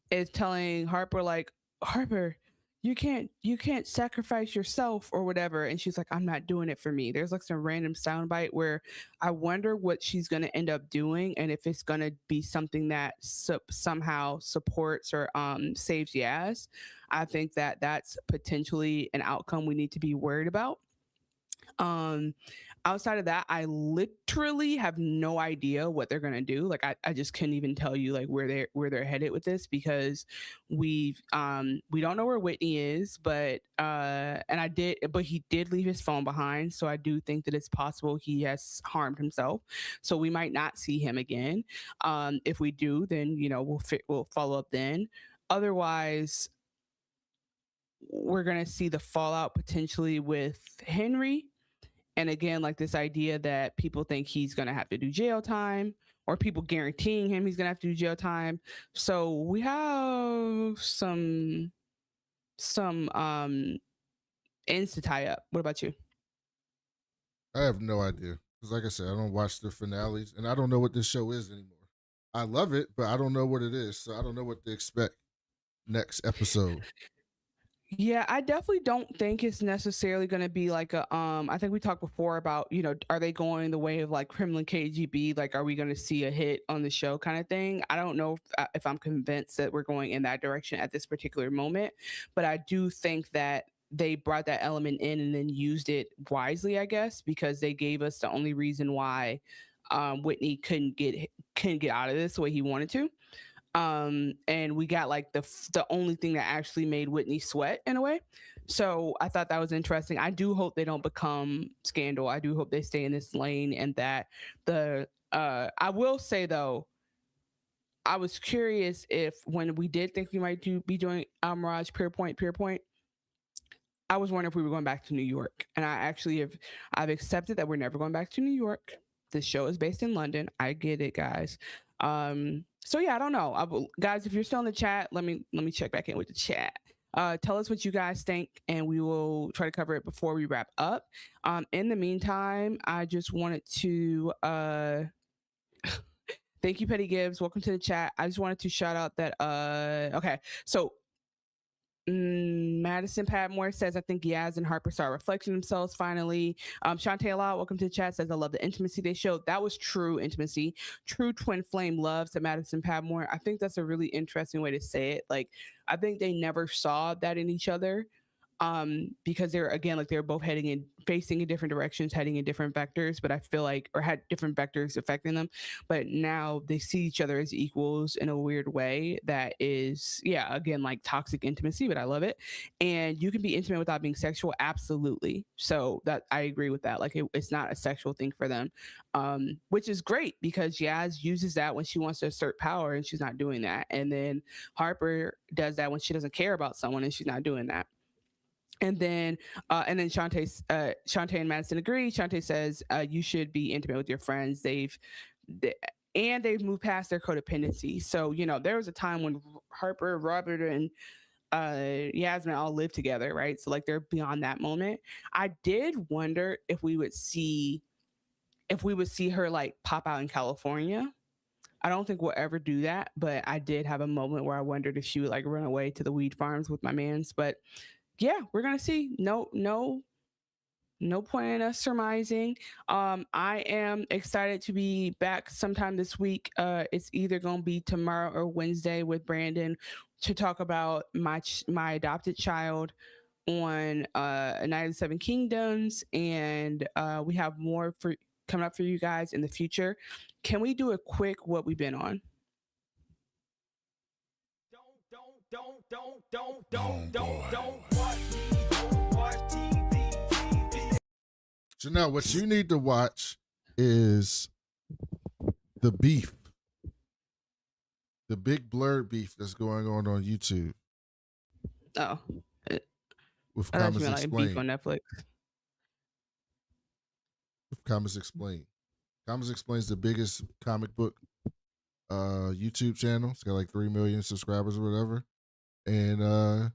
is telling Harper like, Harper, you can't sacrifice yourself or whatever, and she's like, I'm not doing it for me. There's like some random soundbite where I wonder what she's gonna end up doing, and if it's gonna be something that somehow supports or saves Yaz. I think that that's potentially an outcome we need to be worried about. Outside of that, I literally have no idea what they're gonna do. Like I just couldn't even tell you like where they're headed with this, because we don't know where Whitney is, but he did leave his phone behind, so I do think that it's possible he has harmed himself. So we might not see him again. If we do, then we'll follow up then. Otherwise, we're gonna see the fallout potentially with Henry. And again, like this idea that people think he's going to have to do jail time, or people guaranteeing him he's going to have to do jail time. So we have some ends to tie up. What about you? I have no idea. Because like I said, I don't watch the finales and I don't know what this show is anymore. I love it, but I don't know what it is. So I don't know what to expect next episode. Yeah, I definitely don't think it's necessarily going to be like a I think we talked before about, are they going the way of like Kremlin KGB? Like, are we going to see a hit on the show kind of thing? I don't know if I'm convinced that we're going in that direction at this particular moment, but I do think that they brought that element in and then used it wisely, I guess, because they gave us the only reason why Whitney couldn't get out of this the way he wanted to. And we got like the only thing that actually made Whitney sweat in a way. So I thought that was interesting. I do hope they don't become Scandal. I do hope they stay in this lane, and that I will say though, I was curious if when we did think we might be doing Mirage Pierpoint, I was wondering if we were going back to New York. And I've accepted that we're never going back to New York. This show is based in London. I get it, guys. So yeah, I don't know. Guys, if you're still in the chat, let me check back in with the chat. Tell us what you guys think, and we will try to cover it before we wrap up. In the meantime, I just wanted to thank you, Petty Gibbs. Welcome to the chat. I just wanted to shout out that okay, so Madison Padmore says, I think Yaz and Harper saw a reflection themselves finally. Shantae Law, welcome to the chat, says, I love the intimacy they showed. That was true intimacy. True twin flame love, to Madison Padmore. I think that's a really interesting way to say it. Like, I think they never saw that in each other. because they're, again, like they're both facing in different directions, heading in different vectors, but I feel like, or had different vectors affecting them, but now they see each other as equals in a weird way that is, yeah, again, like toxic intimacy, but I love it. And you can be intimate without being sexual, absolutely. So that, I agree with that. Like it's not a sexual thing for them, which is great because Yaz uses that when she wants to assert power and she's not doing that. And then Harper does that when she doesn't care about someone and she's not doing that. And then Shantae and Madison agree. Shantae says you should be intimate with your friends. They've moved past their codependency. So, you know, there was a time when Harper, Robert, and Yasmin all lived together, right? So like they're beyond that moment. I did wonder if we would see her like pop out in California. I don't think we'll ever do that, but I did have a moment where I wondered if she would like run away to the weed farms with my mans. But yeah, we're gonna see. No point in us surmising. I am excited to be back sometime this week. It's either gonna be tomorrow or Wednesday with Brandon to talk about my adopted child on A Night of the Seven Kingdoms, and we have more for coming up for you guys in the future. Can we do a quick what we've been on? Don't watch TV. So now what you need to watch is the beef. The big blurred beef that's going on YouTube. Oh. With Comics like Explained. beef on Netflix. With Comics Explained. Comics Explained the biggest comic book YouTube channel. It's got like 3 million subscribers or whatever. And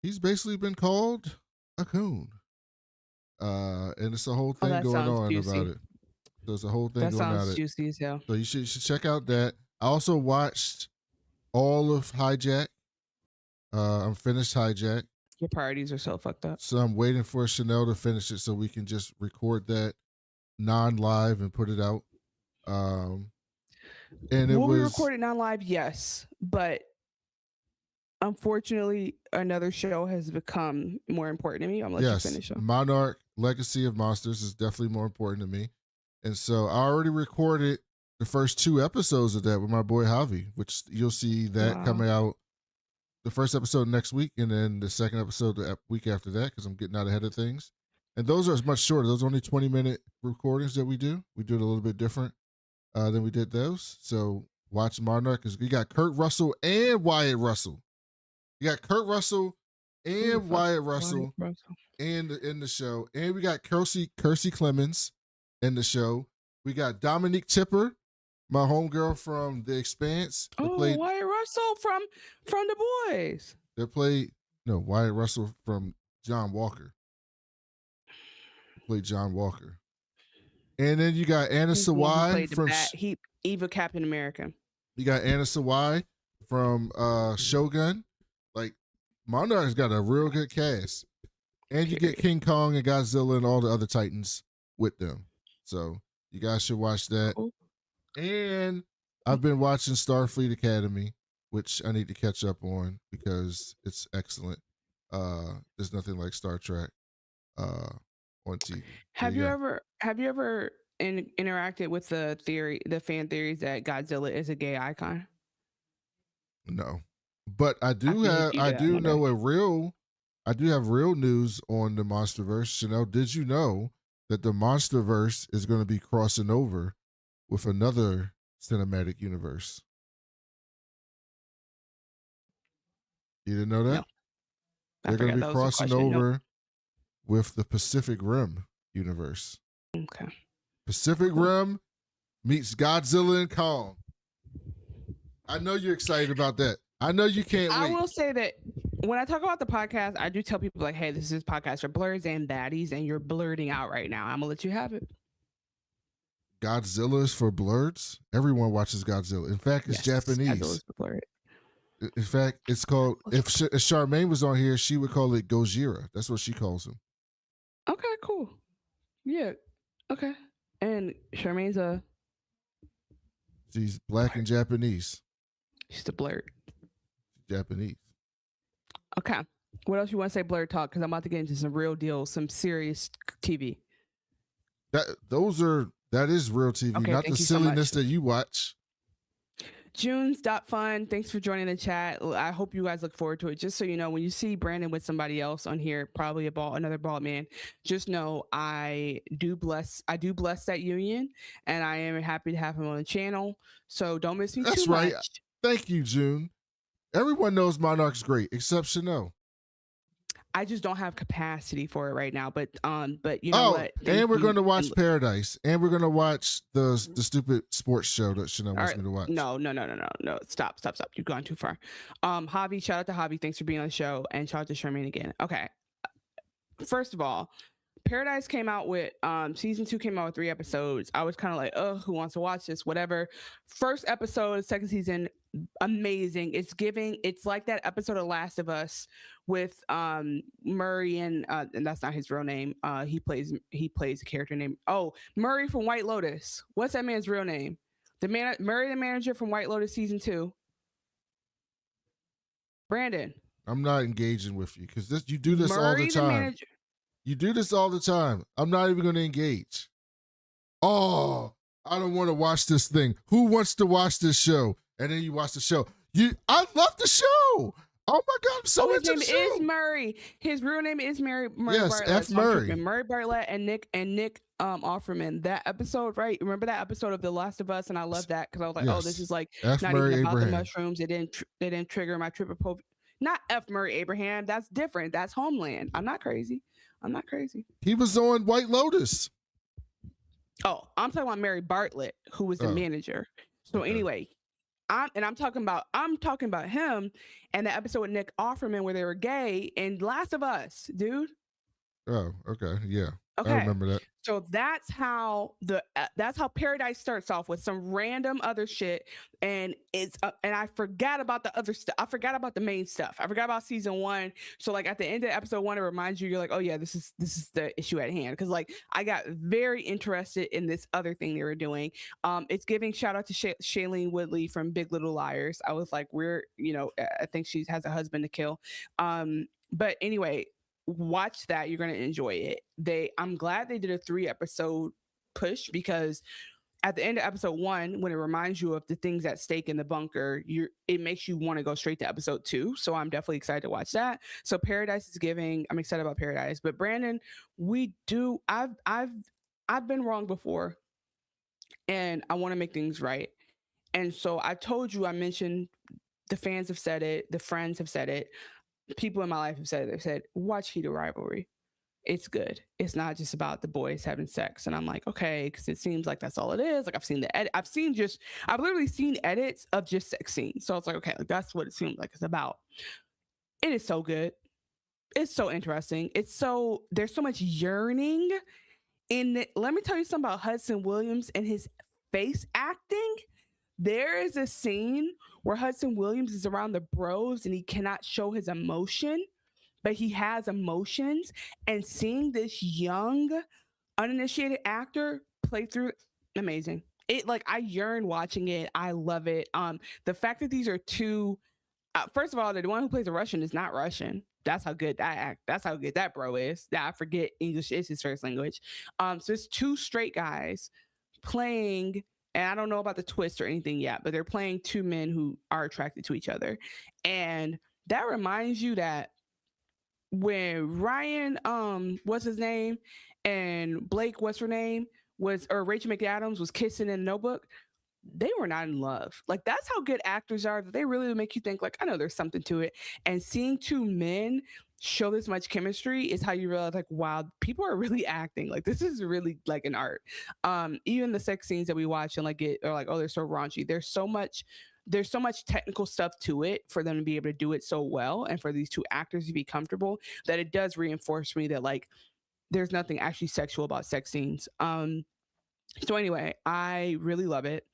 he's basically been called a coon. And it's a whole thing going on juicy. about it. So it's a whole thing going on. That sounds juicy as hell. So you should check out that. I also watched all of Hijack. I'm finished Hijack. Your priorities are so fucked up. So I'm waiting for Chanel to finish it so we can just record that non-live and put it out. And will we record it non-live? Yes, but unfortunately, another show has become more important to me. I'm gonna let you finish them. Monarch Legacy of Monsters is definitely more important to me. And so I already recorded the first 2 episodes of that with my boy Javi, which you'll see that coming out the first episode next week, and then the second episode the week after that, because I'm getting out ahead of things. And those are much shorter. Those are only 20-minute recordings that we do. We do it a little bit different than we did those. So watch Monarch, because you got Kurt Russell and Wyatt Russell. You got Kurt Russell and Wyatt Russell in the show. And we got Kersey Clemens in the show. We got Dominique Tipper, my homegirl from The Expanse. Wyatt Russell from The Boys. Wyatt Russell from John Walker. Played John Walker. And then you got Anna Sawai from Evil Captain America. You got Anna Sawai from Shogun. Like, Monarch's got a real good cast. And you get King Kong and Godzilla and all the other Titans with them. So you guys should watch that. Cool. And I've been watching Starfleet Academy, which I need to catch up on because it's excellent. There's nothing like Star Trek on TV. Have you ever interacted with the fan theories that Godzilla is a gay icon? No, but I do have real news on the Monsterverse. Chanel, did you know that the Monsterverse is going to be crossing over with another cinematic universe? You didn't know that? No. They're going to be crossing over with the Pacific Rim universe. Okay. Pacific Rim meets Godzilla and Kong. I know you're excited about that. I know you can't wait. I will say that when I talk about the podcast, I do tell people like, hey, this is podcast for blurs and baddies, and you're blurting out right now. I'm going to let you have it. Godzilla is for blurs? Everyone watches Godzilla. In fact, it's Japanese. Godzilla's for blurred. In fact, it's called, if Charmaine was on here, she would call it Gojira. That's what she calls him. Okay, cool. Yeah. Okay. And Charmaine's she's black and Japanese. She's a blurred. Japanese. Okay. What else you want to say, Blurred Talk? Because I'm about to get into some real deal, some serious TV. That is real TV, Okay, not the silliness that you watch. Junes.fun, thanks for joining the chat. I hope you guys look forward to it. Just so you know, when you see Brandon with somebody else on here, probably another bald man, just know I do bless that union, and I am happy to have him on the channel. So don't miss me That's too right. much. Thank you, June. Everyone knows Monarch's great, except Chanel. I just don't have capacity for it right now. But you know what? And we're going to watch Paradise, and we're going to watch the stupid sports show that Chanel wants me to watch. No. Stop. You've gone too far. Javi, shout out to Javi. Thanks for being on the show, and shout out to Charmaine again. Okay. First of all, Paradise came out with season 2 came out with 3 episodes. I was kind of like, oh, who wants to watch this? Whatever. First episode, second season, amazing. It's like that episode of Last of Us with Murray and that's not his real name. He plays a character named Murray from White Lotus. What's that man's real name? Murray, the manager from White Lotus season 2. Brandon. I'm not engaging with you because you do this all the time. You do this all the time. I'm not even going to engage. Oh, I don't want to watch this thing. Who wants to watch this show? And then you watch the show. I love the show. Oh my God, I'm so into the show. His name is Murray. His real name is Murray. Yes, Bartlett. F. Murray. Murray Bartlett and Nick Offerman. That episode, right? Remember that episode of The Last of Us? And I love that because I was like, oh, this is like F. not Murray even about Abraham. the mushrooms. They didn't trigger my trypophobia. Not F. Murray Abraham. That's different. That's Homeland. I'm not crazy. He was on White Lotus. Oh, I'm talking about Murray Bartlett, who was the manager. So anyway, I'm talking about him and the episode with Nick Offerman where they were gay and Last of Us, dude. Oh, okay, yeah. Okay. I remember that. So that's how Paradise starts off with some random other shit, and it's and I forgot about the other stuff. I forgot about the main stuff. I forgot about season 1. So like at the end of episode 1, it reminds you're like, oh yeah, this is the issue at hand. Because like I got very interested in this other thing they were doing. It's giving shout out to Shailene Woodley from Big Little Liars. I was like, I think she has a husband to kill. But anyway. Watch that. You're going to enjoy it. I'm glad they did a 3 episode push because at the end of episode 1, when it reminds you of the things at stake in the bunker, it makes you want to go straight to episode 2. So I'm definitely excited to watch that. So Paradise is giving. I'm excited about Paradise. But Brandon, I've been wrong before, and I want to make things right. And so I told you, I mentioned the fans have said it, the friends have said it. People in my life have said it. They've said, watch Heated Rivalry. It's good. It's not just about the boys having sex. And I'm like, okay, because it seems like that's all it is. Like I've seen the edit. I've literally seen edits of just sex scenes. So it's like, okay, like that's what it seems like it's about. It is so good. It's so interesting. There's so much yearning in it. Let me tell you something about Hudson Williams and his face acting. There is a scene where Hudson Williams is around the bros and he cannot show his emotion, but he has emotions. And seeing this young, uninitiated actor play through, amazing. I yearn watching it. I love it. The fact that these are 2, first of all, the one who plays a Russian is not Russian. That's how good that bro is. I forget English is his first language. So it's 2 straight guys playing. And I don't know about the twist or anything yet, but they're playing 2 men who are attracted to each other. And that reminds you that when Ryan, what's his name, and Blake, what's her name, or Rachel McAdams was kissing in the Notebook, they were not in love. Like that's how good actors are, that they really make you think like, I know there's something to it. And seeing 2 men show this much chemistry is how you realize like, wow, people are really acting. Like this is really like an art. Even the sex scenes that we watch and like it are like, oh, they're so raunchy. There's so much technical stuff to it for them to be able to do it so well, and for these 2 actors to be comfortable, that it does reinforce me that like there's nothing actually sexual about sex scenes. So anyway, I really love it,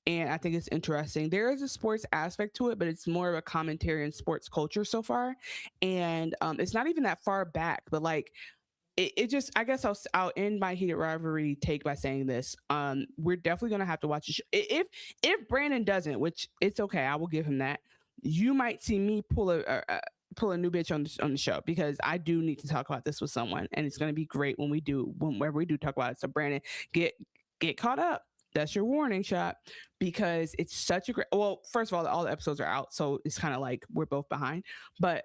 and I think it's interesting. There is a sports aspect to it, but it's more of a commentary in sports culture so far, and it's not even that far back. But like, it just, I guess I'll end my Heated Rivalry take by saying this: we're definitely gonna have to watch it. If Brandon doesn't, which it's okay, I will give him that. You might see me pull pull a new bitch on the show, because I do need to talk about this with someone, and it's going to be great whenever we do talk about it. So Brandon, get caught up. That's your warning shot, because it's such a great, well, first of all the episodes are out, so it's kind of like we're both behind, but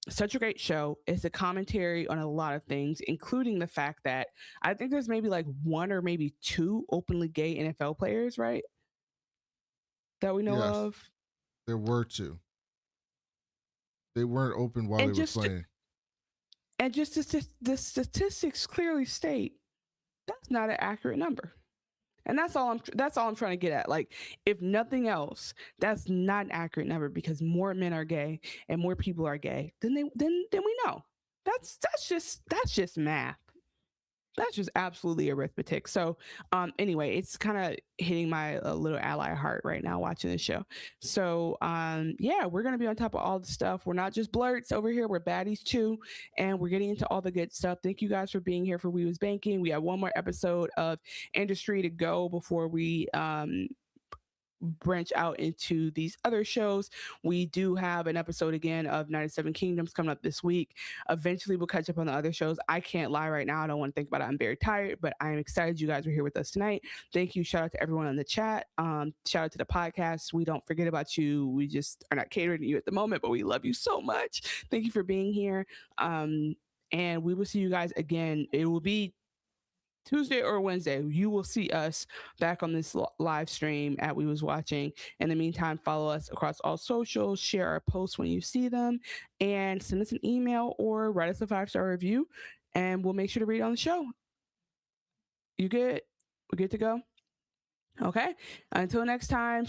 such a great show. It's a commentary on a lot of things, including the fact that I think there's maybe like one or maybe two openly gay NFL players, right? That we know of. There were two. They weren't open while they were playing. And just the statistics clearly state that's not an accurate number. And that's all I'm trying to get at. Like, if nothing else, that's not an accurate number, because more men are gay and more people are gay than we know. That's just math. That's just absolutely arithmetic. So anyway, it's kind of hitting my little ally heart right now watching this show. So yeah, we're going to be on top of all the stuff. We're not just blurts over here. We're baddies too. And we're getting into all the good stuff. Thank you guys for being here for We Was Banking. We have one more episode of Industry to go before we branch out into these other shows. We do have an episode again of 97 Kingdoms coming up this week. Eventually we'll catch up on the other shows. I can't lie right now, I don't want to think about it. I'm very tired, but I am excited you guys are here with us tonight. Thank you. Shout out to everyone in the chat. Shout out to the podcast. We don't forget about you. We just are not catering to you at the moment, but we love you so much. Thank you for being here. And we will see you guys again. It will be Tuesday or Wednesday. You will see us back on this live stream at We Was Watching. In the meantime, follow us across all socials, share our posts when you see them, and send us an email or write us a 5-star review, and we'll make sure to read it on the show. You good? We're good to go? Okay. Until next time.